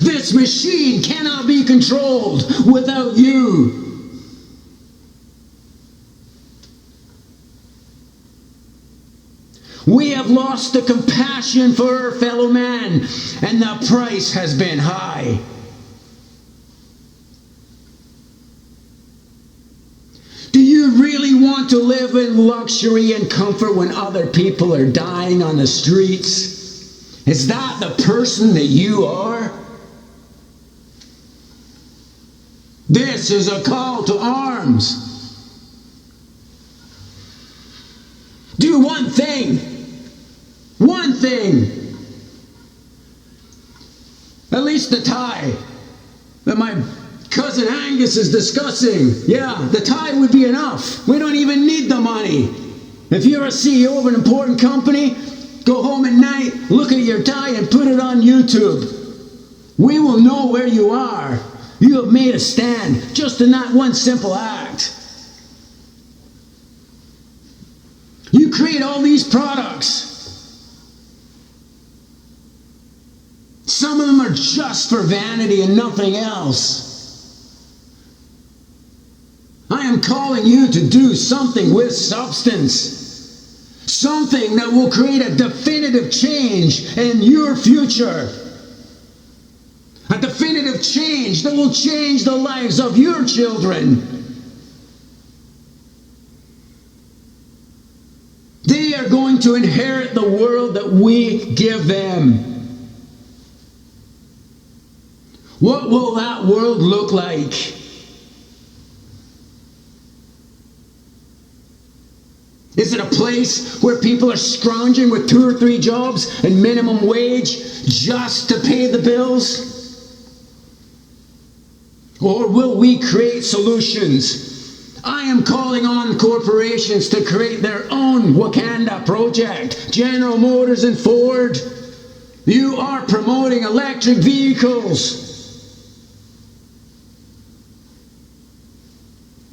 This machine cannot be controlled without you. We have lost the compassion for our fellow man, and the price has been high. Do you really want to live in luxury and comfort when other people are dying on the streets? Is that the person that you are? This is a call to arms. Do one thing. One thing. At least the tie that my cousin Angus is discussing. Yeah, the tie would be enough. We don't even need the money. If you're a CEO of an important company, go home at night, look at your tie and put it on YouTube. We will know where you are. You have made a stand just in that one simple act. You create all these products. Some of them are just for vanity and nothing else. I am calling you to do something with substance. Something that will create a definitive change in your future. A definitive change that will change the lives of your children. They are going to inherit the world that we give them. What will that world look like? Is it a place where people are scrounging with 2 or 3 jobs and minimum wage just to pay the bills? Or will we create solutions? I am calling on corporations to create their own WoCanda project. General Motors and Ford, you are promoting electric vehicles.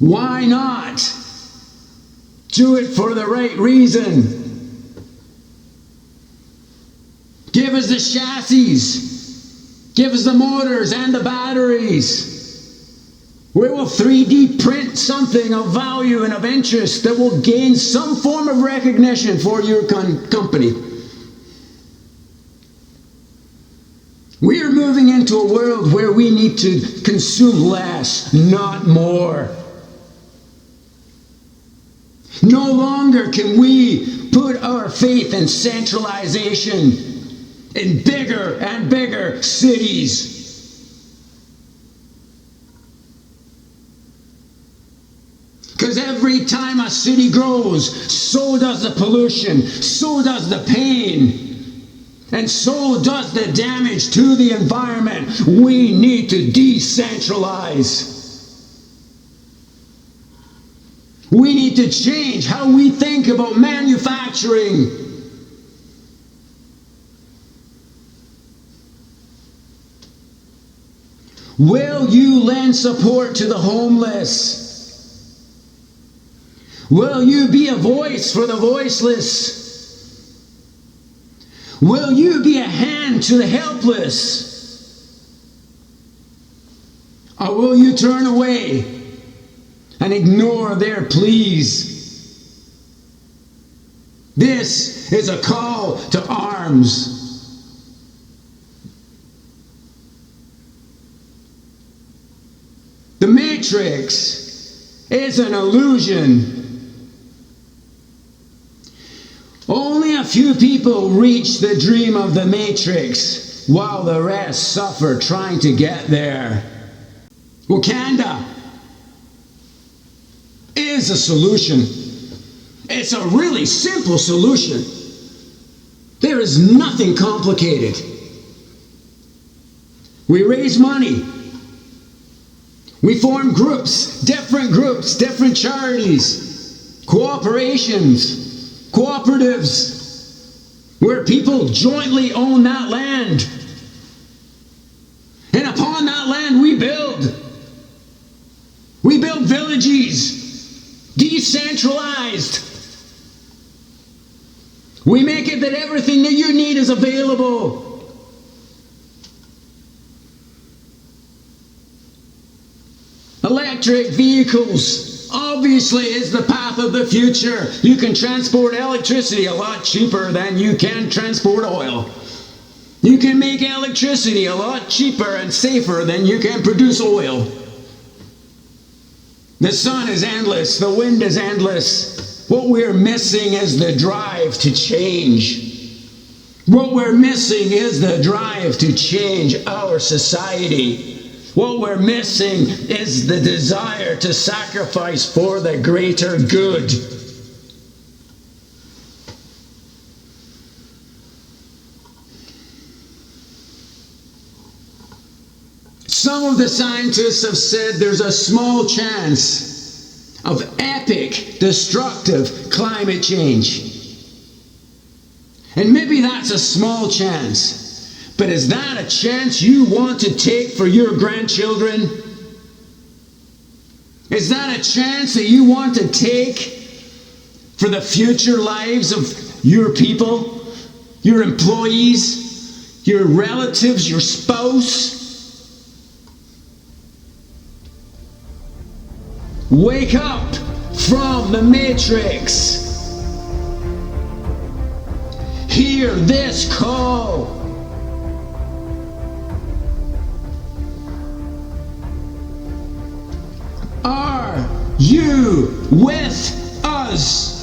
Why not? Do it for the right reason. Give us the chassis. Give us the motors and the batteries. We will 3D print something of value and of interest that will gain some form of recognition for your company. We are moving into a world where we need to consume less, not more. No longer can we put our faith in centralization in bigger and bigger cities. Because every time a city grows, so does the pollution, so does the pain. And so does the damage to the environment. We need to decentralize. We need to change how we think about manufacturing. Will you lend support to the homeless? Will you be a voice for the voiceless? Will you be a hand to the helpless? Or will you turn away and ignore their pleas? This is a call to arms. The Matrix is an illusion. Only a few people reach the dream of the Matrix, while the rest suffer trying to get there. WoCanda is a solution. It's a really simple solution. There is nothing complicated. We raise money. We form groups, different charities, cooperations, cooperatives, where people jointly own that land. And upon that land we build. We build villages, decentralized. We make it that everything that you need is available. Electric vehicles obviously is the path of the future. You can transport electricity a lot cheaper than you can transport oil. You can make electricity a lot cheaper and safer than you can produce oil. The sun is endless, the wind is endless. What we're missing is the drive to change. What we're missing is the drive to change our society. What we're missing is the desire to sacrifice for the greater good. Some of the scientists have said there's a small chance of epic, destructive climate change. And maybe that's a small chance. But is that a chance you want to take for your grandchildren? Is that a chance that you want to take for the future lives of your people, your employees, your relatives, your spouse? Wake up from the Matrix. Hear this call. Are you with us?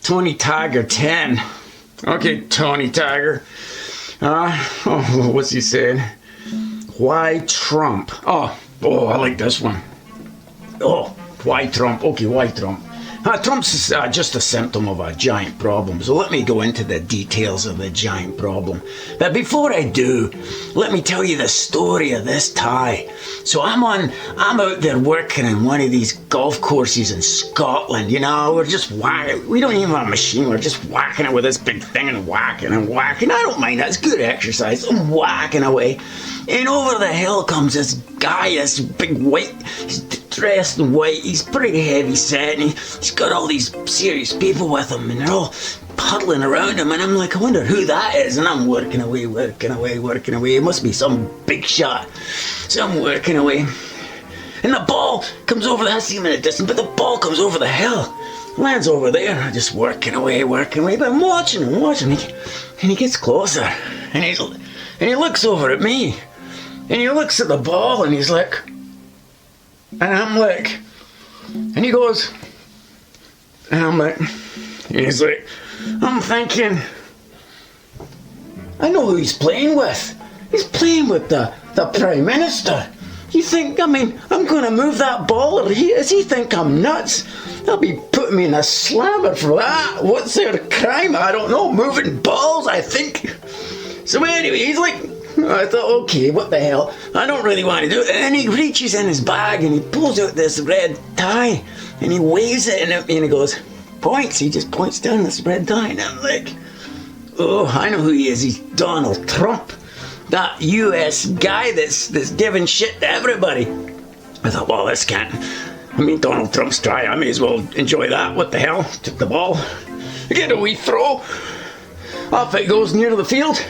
Tony Tiger 10. Okay, Tony Tiger. What's he saying? Why Trump? Oh, I like this one. Oh, why Trump? Okay, why Trump? Trump's just a symptom of a giant problem, so let me go into the details of the giant problem. But before I do, let me tell you the story of this tie. So I'm out there working in one of these golf courses in Scotland. You know, we're just whacking. We don't even have a machine. We're just whacking it with this big thing and whacking and whacking. I don't mind that. It's good exercise. I'm whacking away. And over the hill comes this guy, this big white, he's dressed in white, he's pretty heavy set, and he's got all these serious people with him, and they're all puddling around him, and I'm like, I wonder who that is, and I'm working away. It must be some big shot. So I'm working away, and the ball comes over, I see him in the distance, but the ball comes over the hill, lands over there, and I'm just working away, but I'm watching him, and he gets closer, and he looks over at me. And he looks at the ball and he's like, and I'm like, and he goes, and I'm like, and he's like, I'm thinking, I know who he's playing with. He's playing with the Prime Minister. You think, I mean, I'm going to move that ball, or does he think I'm nuts? They'll be putting me in a slammer for that. What's their crime? I don't know. Moving balls, I think. So anyway, he's like, I thought, okay, what the hell? I don't really want to do it. And he reaches in his bag and he pulls out this red tie and he waves it and he goes, points. He just points down this red tie. And I'm like, oh, I know who he is. He's Donald Trump. That US guy that's giving shit to everybody. I thought, well, this can't. I mean, Donald Trump's try. I may as well enjoy that. What the hell? Took the ball. I get a wee throw. Off it goes near the field.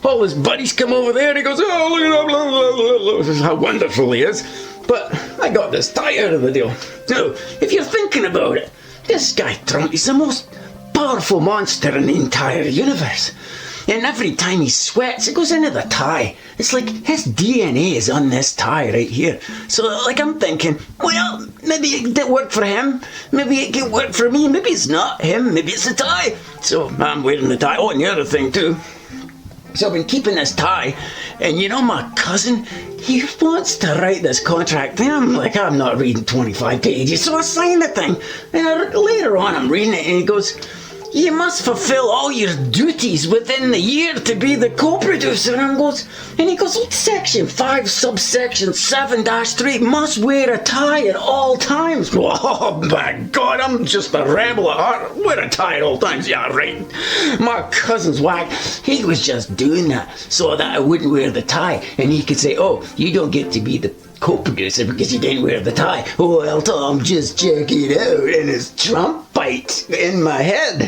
All his buddies come over there and he goes, oh, look at that, blah, blah, blah, blah. This is how wonderful he is. But I got this tie out of the deal. So, if you're thinking about it, this guy Trump is the most powerful monster in the entire universe. And every time he sweats, it goes into the tie. It's like his DNA is on this tie right here. So, like, I'm thinking, well, maybe it did work for him. Maybe it can work for me. Maybe it's not him. Maybe it's the tie. So, I'm wearing the tie. Oh, and the other thing, too. So, I've been keeping this tie. And you know, my cousin, he wants to write this contract. And I'm like, I'm not reading 25 pages. So, I signed the thing. And later on, I'm reading it. And he goes, you must fulfill all your duties within the year to be the co-producer. And he goes, section 5, subsection 7-3, must wear a tie at all times. Oh my God, I'm just a rebel at heart. Wear a tie at all times. Yeah, right. My cousin's whack. He was just doing that so that I wouldn't wear the tie. And he could say, oh, you don't get to be the co-producer because you didn't wear the tie. Oh, well, Tom, just check it out. And his Trump bite in my head.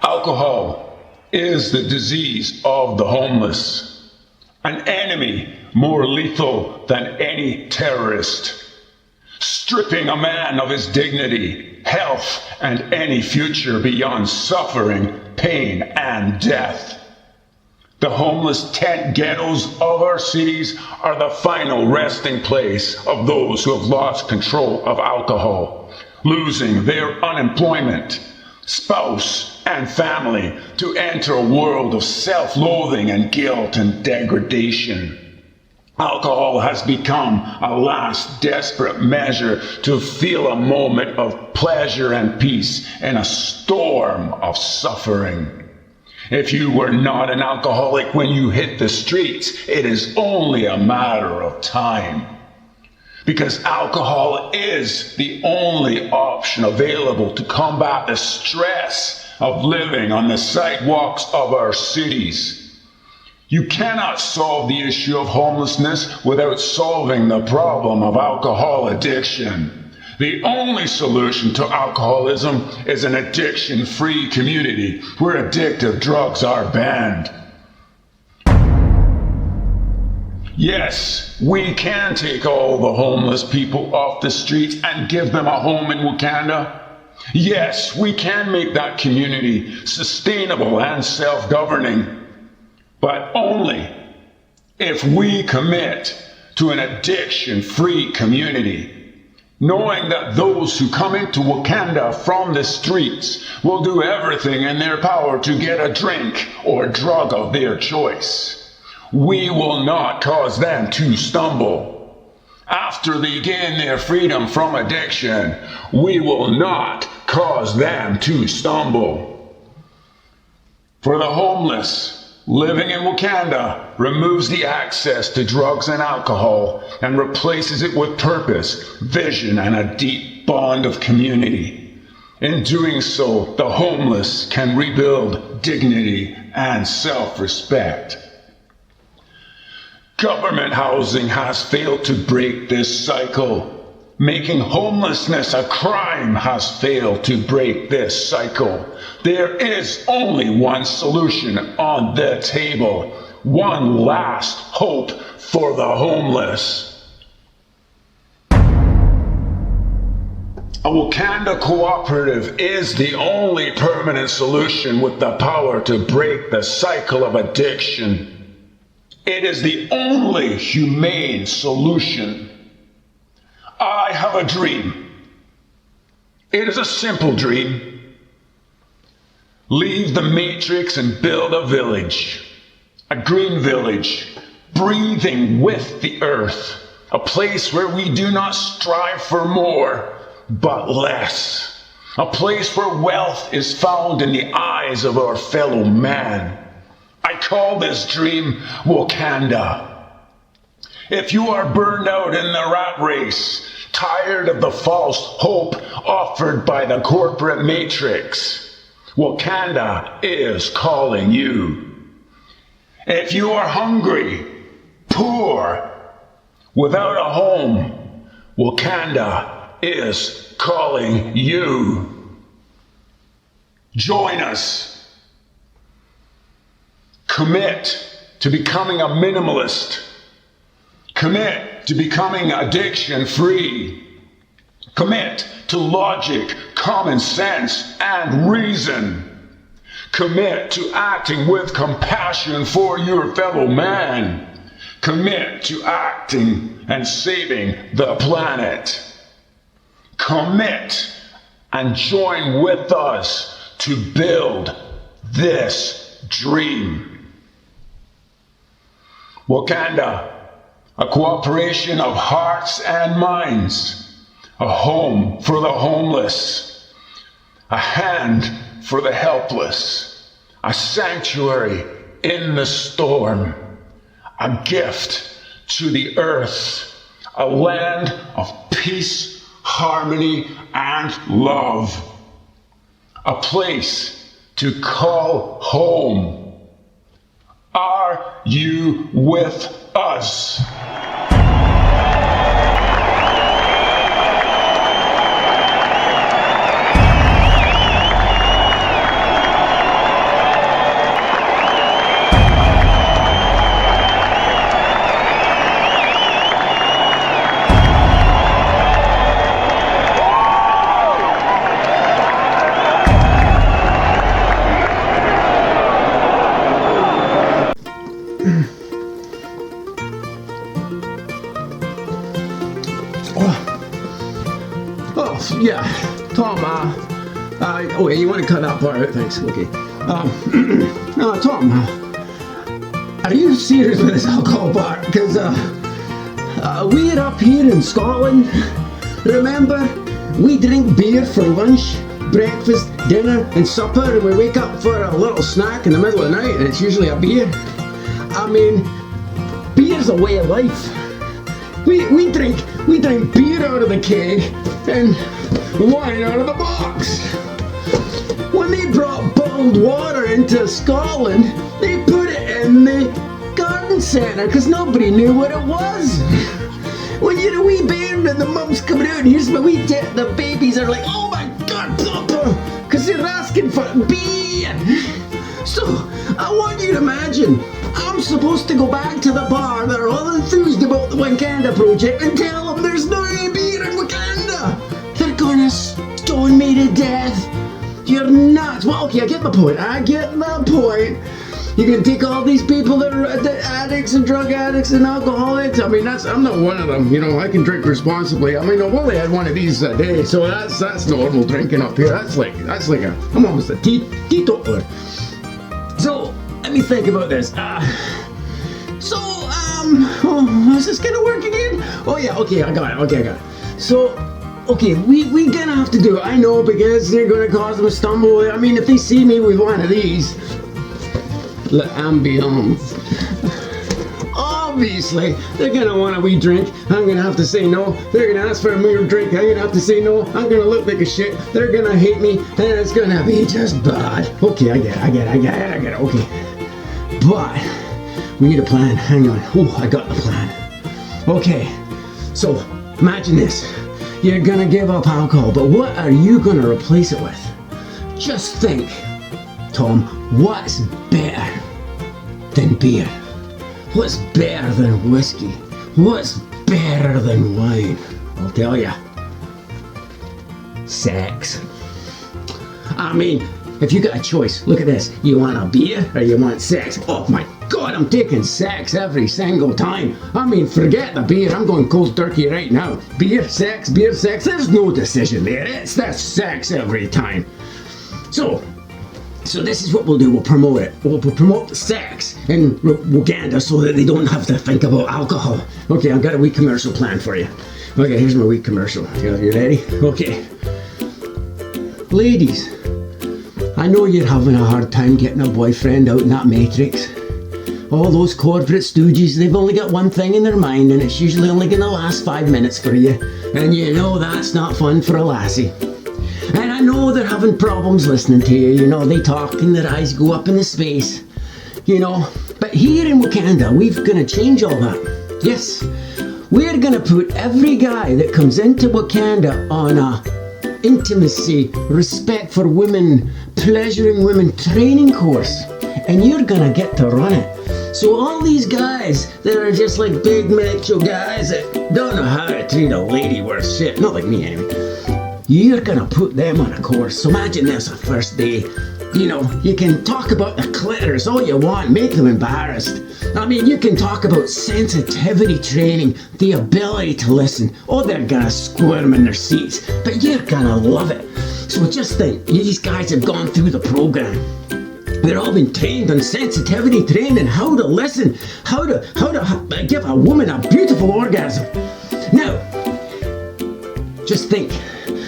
Alcohol is the disease of the homeless, an enemy more lethal than any terrorist, stripping a man of his dignity, health, and any future beyond suffering, pain, and death. The homeless tent ghettos of our cities are the final resting place of those who have lost control of alcohol, losing their unemployment, spouse, and family to enter a world of self-loathing and guilt and degradation. Alcohol has become a last desperate measure to feel a moment of pleasure and peace in a storm of suffering. If you were not an alcoholic when you hit the streets, it is only a matter of time. Because alcohol is the only option available to combat the stress of living on the sidewalks of our cities. You cannot solve the issue of homelessness without solving the problem of alcohol addiction. The only solution to alcoholism is an addiction-free community where addictive drugs are banned. Yes, we can take all the homeless people off the streets and give them a home in WoCanda. Yes, we can make that community sustainable and self-governing, but only if we commit to an addiction-free community, knowing that those who come into WoCanda from the streets will do everything in their power to get a drink or drug of their choice. We will not cause them to stumble. After they gain their freedom from addiction, we will not cause them to stumble. For the homeless, living in WoCanda removes the access to drugs and alcohol and replaces it with purpose, vision, and a deep bond of community. In doing so, the homeless can rebuild dignity and self-respect. Government housing has failed to break this cycle. Making homelessness a crime has failed to break this cycle. There is only one solution on the table. One last hope for the homeless. A WoCanda cooperative is the only permanent solution with the power to break the cycle of addiction. It is the only humane solution. I have a dream. It is a simple dream. Leave the matrix and build a village. A green village, breathing with the earth. A place where we do not strive for more, but less. A place where wealth is found in the eyes of our fellow man. I call this dream WoCanda. If you are burned out in the rat race, tired of the false hope offered by the corporate matrix, WoCanda is calling you. If you are hungry, poor, without a home, WoCanda is calling you. Join us. Commit to becoming a minimalist. Commit to becoming addiction-free. Commit to logic, common sense, and reason. Commit to acting with compassion for your fellow man. Commit to acting and saving the planet. Commit and join with us to build this dream. WoCanda, a cooperation of hearts and minds, a home for the homeless, a hand for the helpless, a sanctuary in the storm, a gift to the earth, a land of peace, harmony, and love, a place to call home. Are you with us? Yeah, Tom, okay, you want to cut that part out? Thanks, okay. Tom, are you serious with this alcohol part? Because, we're up here in Scotland, remember? We drink beer for lunch, breakfast, dinner, and supper, and we wake up for a little snack in the middle of the night, and it's usually a beer. I mean, beer's a way of life. We drink beer out of the keg and wine out of the box. When they brought bottled water into Scotland, they put it in the garden centre because nobody knew what it was. When you're a wee bairn and the mum's coming out and here's my wee the babies are like, oh my god, Papa, because they're asking for beer. So, I want you to imagine, I'm supposed to go back to the bar that are all enthused about the WoCanda project and tell them there's no any beer in WoCanda. They're gonna stone me to death. You're nuts. Well, okay, I get the point. You can take all these people that are addicts and drug addicts and alcoholics. I mean, I'm not one of them. You know, I can drink responsibly. I mean, I've only had one of these a day, so that's normal drinking up here. I'm almost a teetotaler. So, let me think about this. Is this gonna work again? Oh yeah, okay, I got it. So, okay, we gonna have to do it. I know, because they're gonna cause them a stumble. I mean, if they see me with one of these, l'ambiance. Obviously, they're gonna want a wee drink. I'm gonna have to say no. They're gonna ask for a mere drink. I'm gonna have to say no. I'm gonna look like a shit. They're gonna hate me, and it's gonna be just bad. Okay, I get it. Okay, but we need a plan. Hang on. Oh, I got the plan. Okay, so imagine this. you're gonna give up alcohol, but what are you gonna replace it with? Just think, Tom, what's better than beer? What's better than whiskey? What's better than wine? I'll tell ya. Sex. I mean, if you got a choice, look at this. You want a beer or you want sex? Oh my God, I'm taking sex every single time. I mean, forget the beer. I'm going cold turkey right now. Beer, sex, beer, sex. There's no decision there. It's the sex every time. So this is what we'll do. We'll promote it. We'll promote the sex in WoCanda so that they don't have to think about alcohol. Okay, I've got a wee commercial plan for you. Okay, here's my wee commercial. You ready? Okay. Ladies, I know you're having a hard time getting a boyfriend out in that matrix. All those corporate stooges, they've only got one thing in their mind, and it's usually only gonna last 5 minutes for you. And you know that's not fun for a lassie. And I know they're having problems listening to you. You know, they talk and their eyes go up into space. You know, but here in WoCanda, we're gonna change all that. Yes, we're gonna put every guy that comes into WoCanda on a intimacy, respect for women, pleasuring women training course. And you're gonna get to run it. So all these guys that are just like big macho guys that don't know how to treat a lady worth shit, not like me anyway, you're gonna put them on a course. So imagine this, a first day. You know, you can talk about the clitoris all you want, make them embarrassed. I mean, you can talk about sensitivity training, the ability to listen. Oh, they're gonna squirm in their seats, but you're gonna love it. So just think, these guys have gone through the program. They've all been trained on sensitivity training, how to listen, how to give a woman a beautiful orgasm. Now, just think.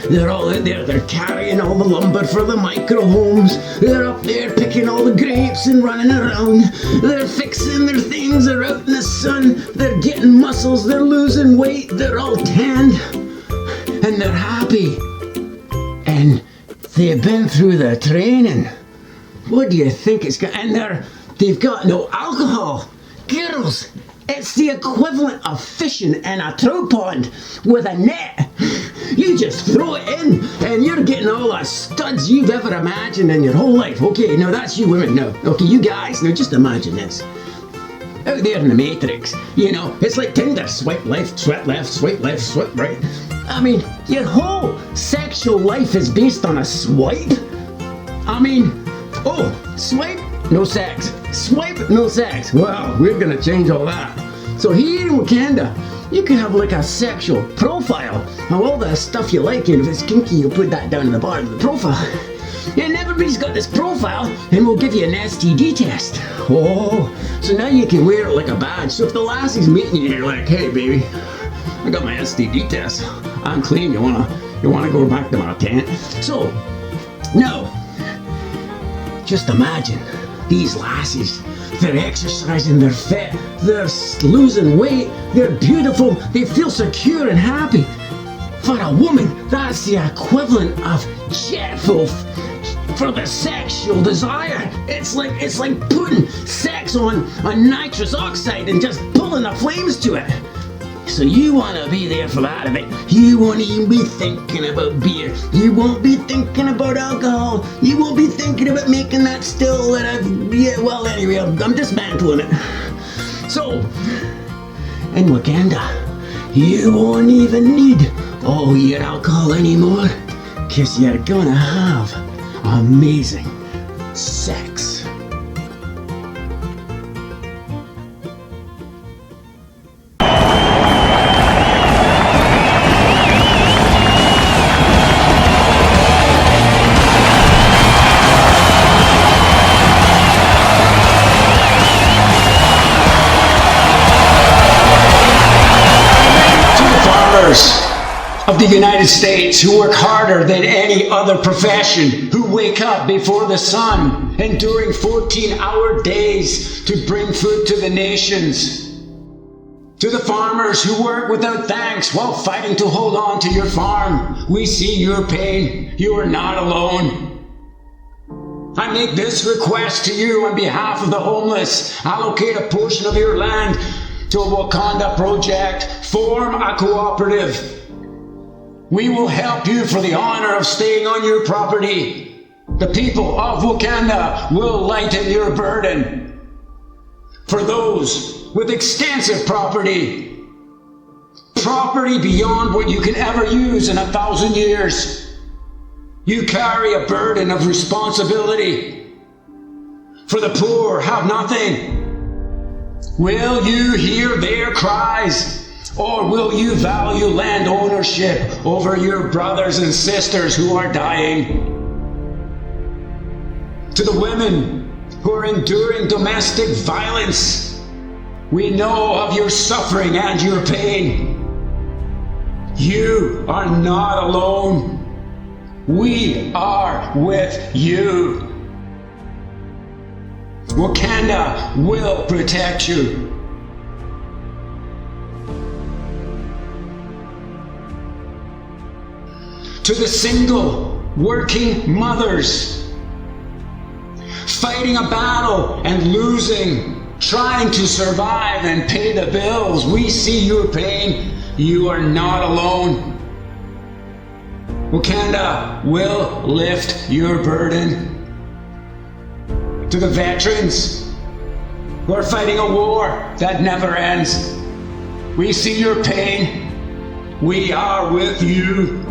They're all out there, they're carrying all the lumber for the micro homes. They're up there picking all the grapes and running around. They're fixing their things, they're out in the sun. They're getting muscles, they're losing weight, they're all tanned. And they're happy. And they've been through the training. What do you think it's got? And they've got no alcohol. Girls, it's the equivalent of fishing in a trout pond with a net. You just throw it in and you're getting all the studs you've ever imagined in your whole life. Okay, now that's you women now. Okay, you guys, now just imagine this. Out there in the matrix, you know, it's like Tinder. Swipe left, swipe right. I mean, your whole sexual life is based on a swipe. I mean, swipe, no sex. Swipe, no sex. Well, we're gonna change all that. So here in WoCanda, you can have like a sexual profile of all the stuff you like, and if it's kinky, you'll put that down in the bottom of the profile. And everybody's got this profile, and we'll give you an STD test. Oh, so now you can wear it like a badge. So if the lassie's meeting you, you're like, hey baby, I got my STD test. I'm clean, you wanna go back to my tent? So, now, just imagine these lassies. They're exercising, they're fit, they're losing weight, they're beautiful, they feel secure and happy. For a woman, that's the equivalent of jet fuel for the sexual desire. It's like putting sex on nitrous oxide and just pulling the flames to it. So you want to be there for that of it. You won't even be thinking about beer. You won't be thinking about alcohol. You won't be thinking about making that still that anyway, I'm dismantling it. So, in WoCanda, you won't even need all your alcohol anymore, because you're gonna have amazing sex. Of the United States who work harder than any other profession, who wake up before the sun, enduring 14-hour days to bring food to the nations. To the farmers who work without thanks while fighting to hold on to your farm, we see your pain. You are not alone. I make this request to you on behalf of the homeless. Allocate a portion of your land to a WoCanda project. Form a cooperative. We will help you for the honor of staying on your property. The people of WoCanda will lighten your burden. For those with extensive property beyond what you can ever use in 1,000 years, you carry a burden of responsibility. For the poor have nothing. Will you hear their cries? Or will you value land ownership over your brothers and sisters who are dying? To the women who are enduring domestic violence, we know of your suffering and your pain. You are not alone. We are with you. WoCanda will protect you. To the single, working mothers, fighting a battle and losing, trying to survive and pay the bills, we see your pain. You are not alone. WoCanda will lift your burden. To the veterans who are fighting a war that never ends, we see your pain. We are with you.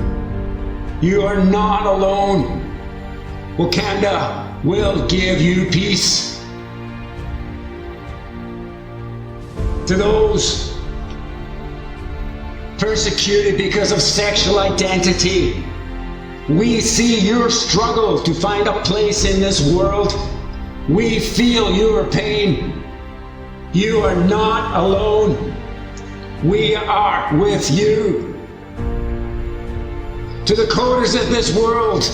You are not alone. WoCanda will give you peace. To those persecuted because of sexual identity, we see your struggle to find a place in this world. We feel your pain. You are not alone. We are with you. To the coders of this world,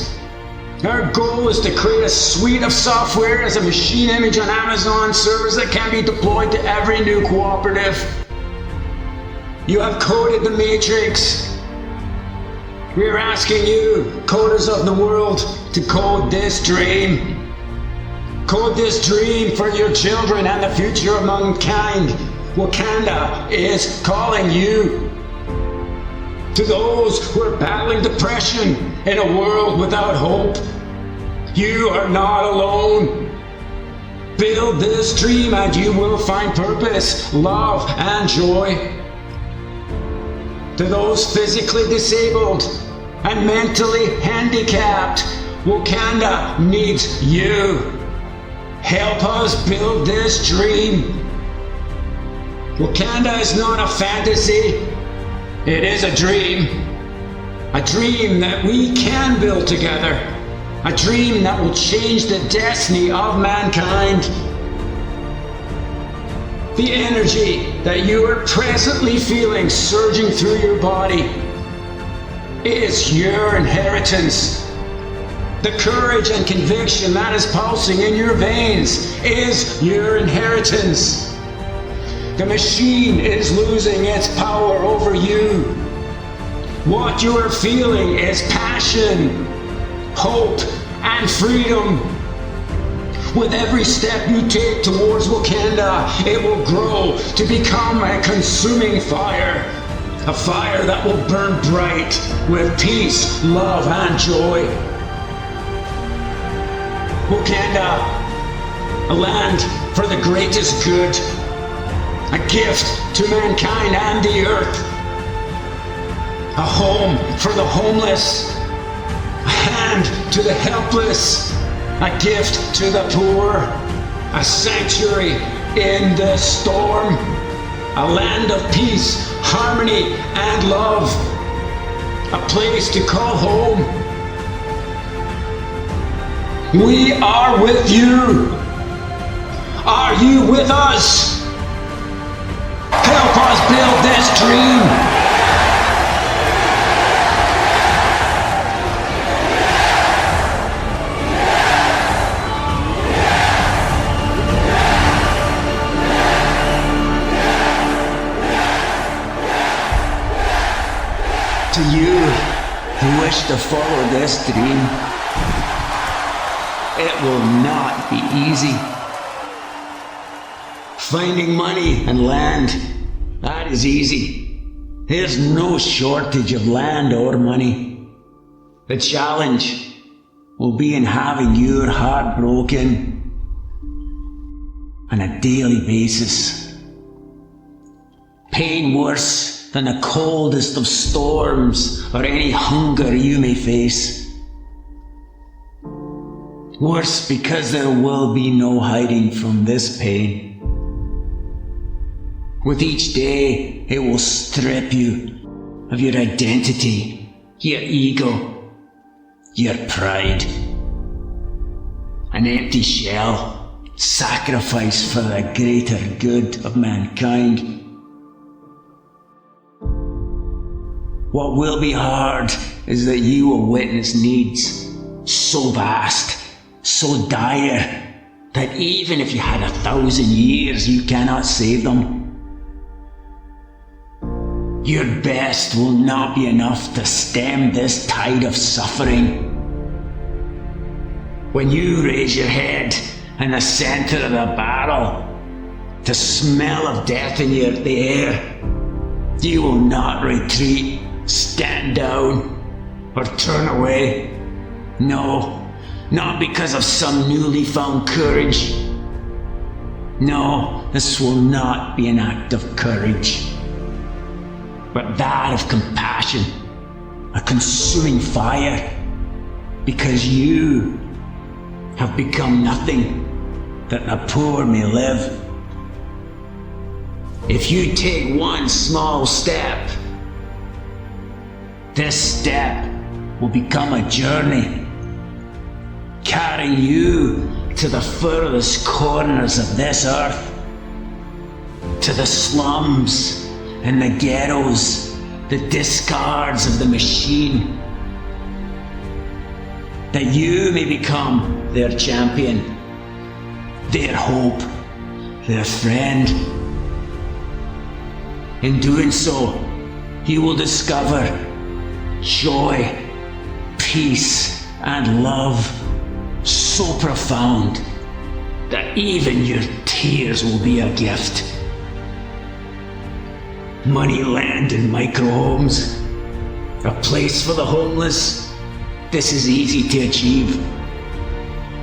our goal is to create a suite of software as a machine image on Amazon servers that can be deployed to every new cooperative. You have coded the matrix. We are asking you, coders of the world, to code this dream. Code this dream for your children and the future of mankind. WoCanda is calling you. To those who are battling depression in a world without hope, you are not alone. Build this dream and you will find purpose, love, and joy. To those physically disabled and mentally handicapped, WoCanda needs you. Help us build this dream. WoCanda is not a fantasy. It is a dream that we can build together, a dream that will change the destiny of mankind. The energy that you are presently feeling surging through your body is your inheritance. The courage and conviction that is pulsing in your veins is your inheritance. The machine is losing its power over you. What you are feeling is passion, hope, and freedom. With every step you take towards WoCanda, it will grow to become a consuming fire. A fire that will burn bright with peace, love, and joy. WoCanda, a land for the greatest good. A gift to mankind and the earth. A home for the homeless. A hand to the helpless. A gift to the poor. A sanctuary in the storm. A land of peace, harmony, and love. A place to call home. We are with you. Are you with us? Help us build this dream. To you who wish to follow this dream, it will not be easy. Finding money and land, that is easy. There's no shortage of land or money. The challenge will be in having your heart broken on a daily basis. Pain worse than the coldest of storms or any hunger you may face. Worse because there will be no hiding from this pain. With each day, it will strip you of your identity, your ego, your pride. An empty shell, sacrificed for the greater good of mankind. What will be hard is that you will witness needs so vast, so dire, that even if you had 1,000 years, you cannot save them. Your best will not be enough to stem this tide of suffering. When you raise your head in the center of the battle, the smell of death in the air, you will not retreat, stand down, or turn away. No, not because of some newly found courage. No, this will not be an act of courage, but that of compassion, a consuming fire, because you have become nothing that the poor may live. If you take one small step, this step will become a journey, carrying you to the furthest corners of this earth, to the slums and the ghettos, the discards of the machine, that you may become their champion, their hope, their friend. In doing so, you will discover joy, peace, and love so profound that even your tears will be a gift. Money, land, and micro-homes, a place for the homeless, this is easy to achieve.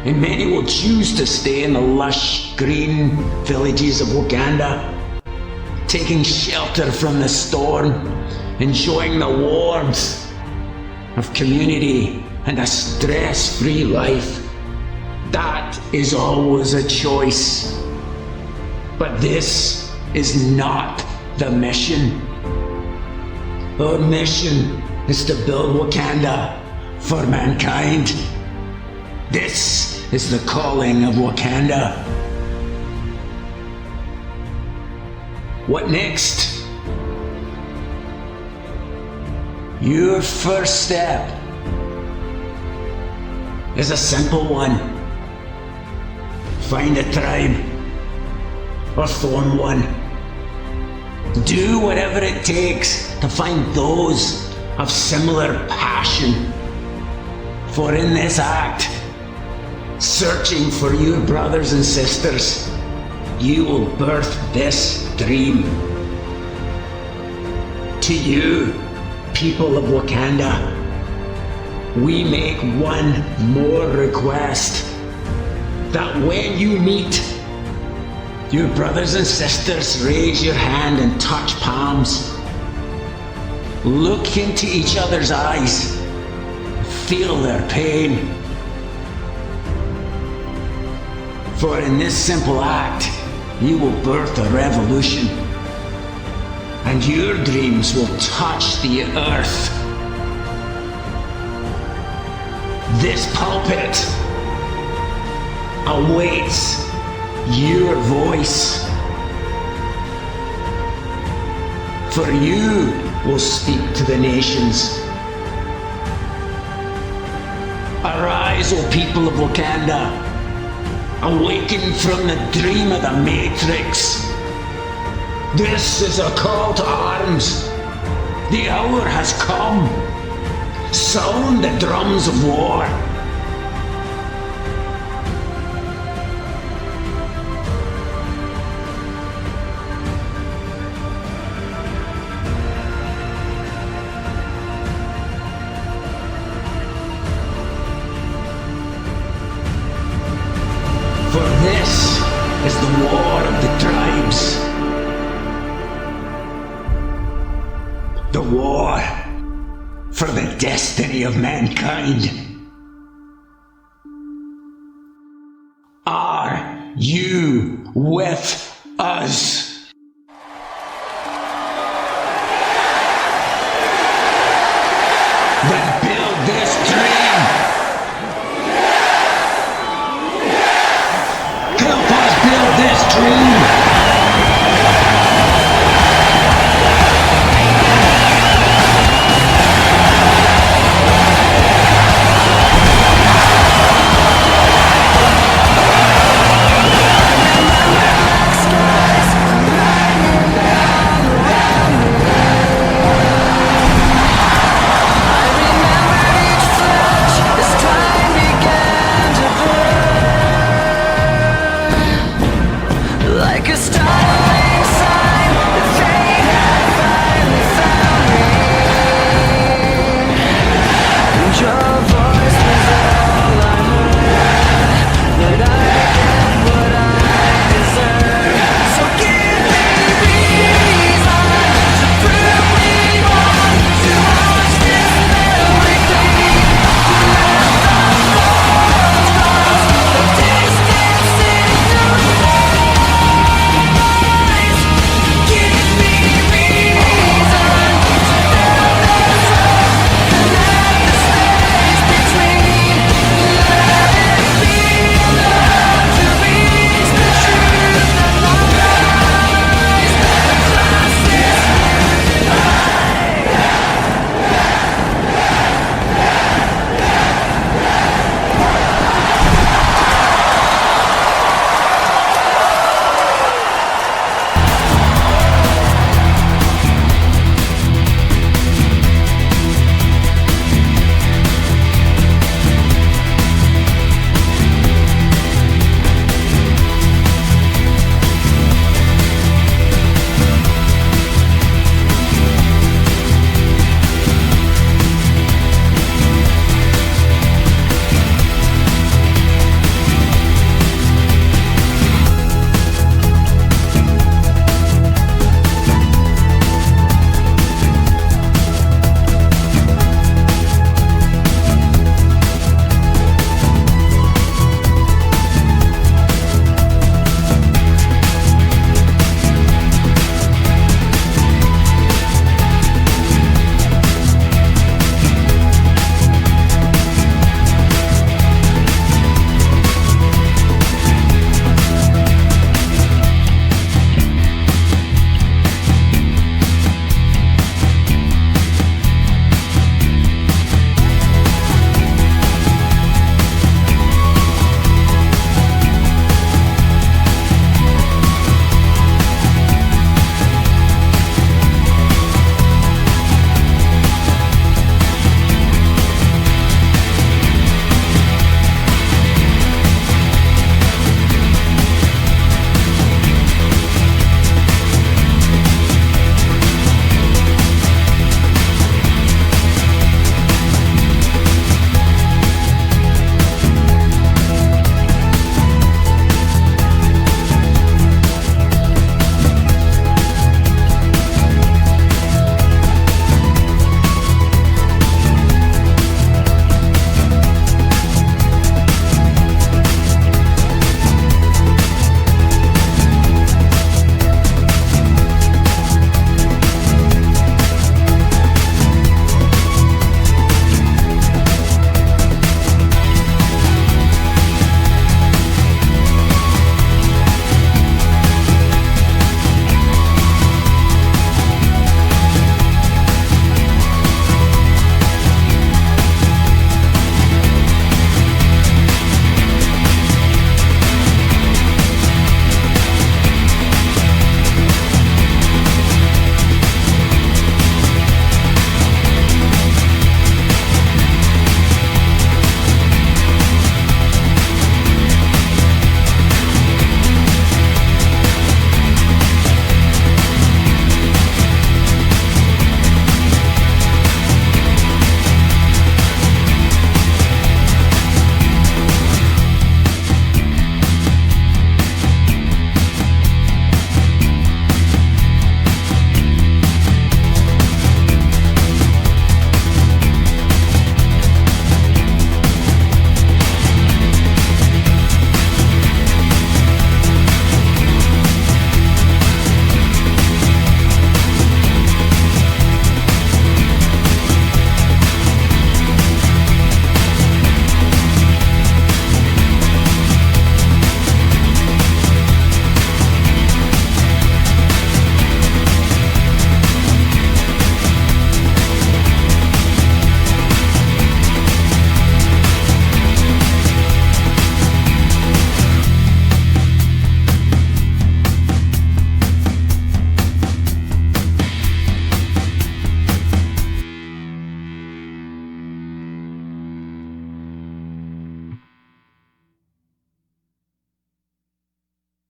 And many will choose to stay in the lush, green villages of WoCanda, taking shelter from the storm, enjoying the warmth of community and a stress-free life. That is always a choice. But this is not the mission. Our mission is to build WoCanda for mankind. This is the calling of WoCanda. What next? Your first step is a simple one. Find a tribe or form one. Do whatever it takes to find those of similar passion. For in this act, searching for your brothers and sisters, you will birth this dream. To you, people of WoCanda, we make one more request, that when you meet your brothers and sisters, raise your hand and touch palms. Look into each other's eyes. Feel their pain. For in this simple act, you will birth a revolution, and your dreams will touch the earth. This pulpit awaits your voice, for you will speak to the nations. Arise, O people of WoCanda, awaken from the dream of the Matrix. This is a call to arms. The hour has come. Sound the drums of war. For this is the war of the tribes. The war for the destiny of mankind. Are you with us?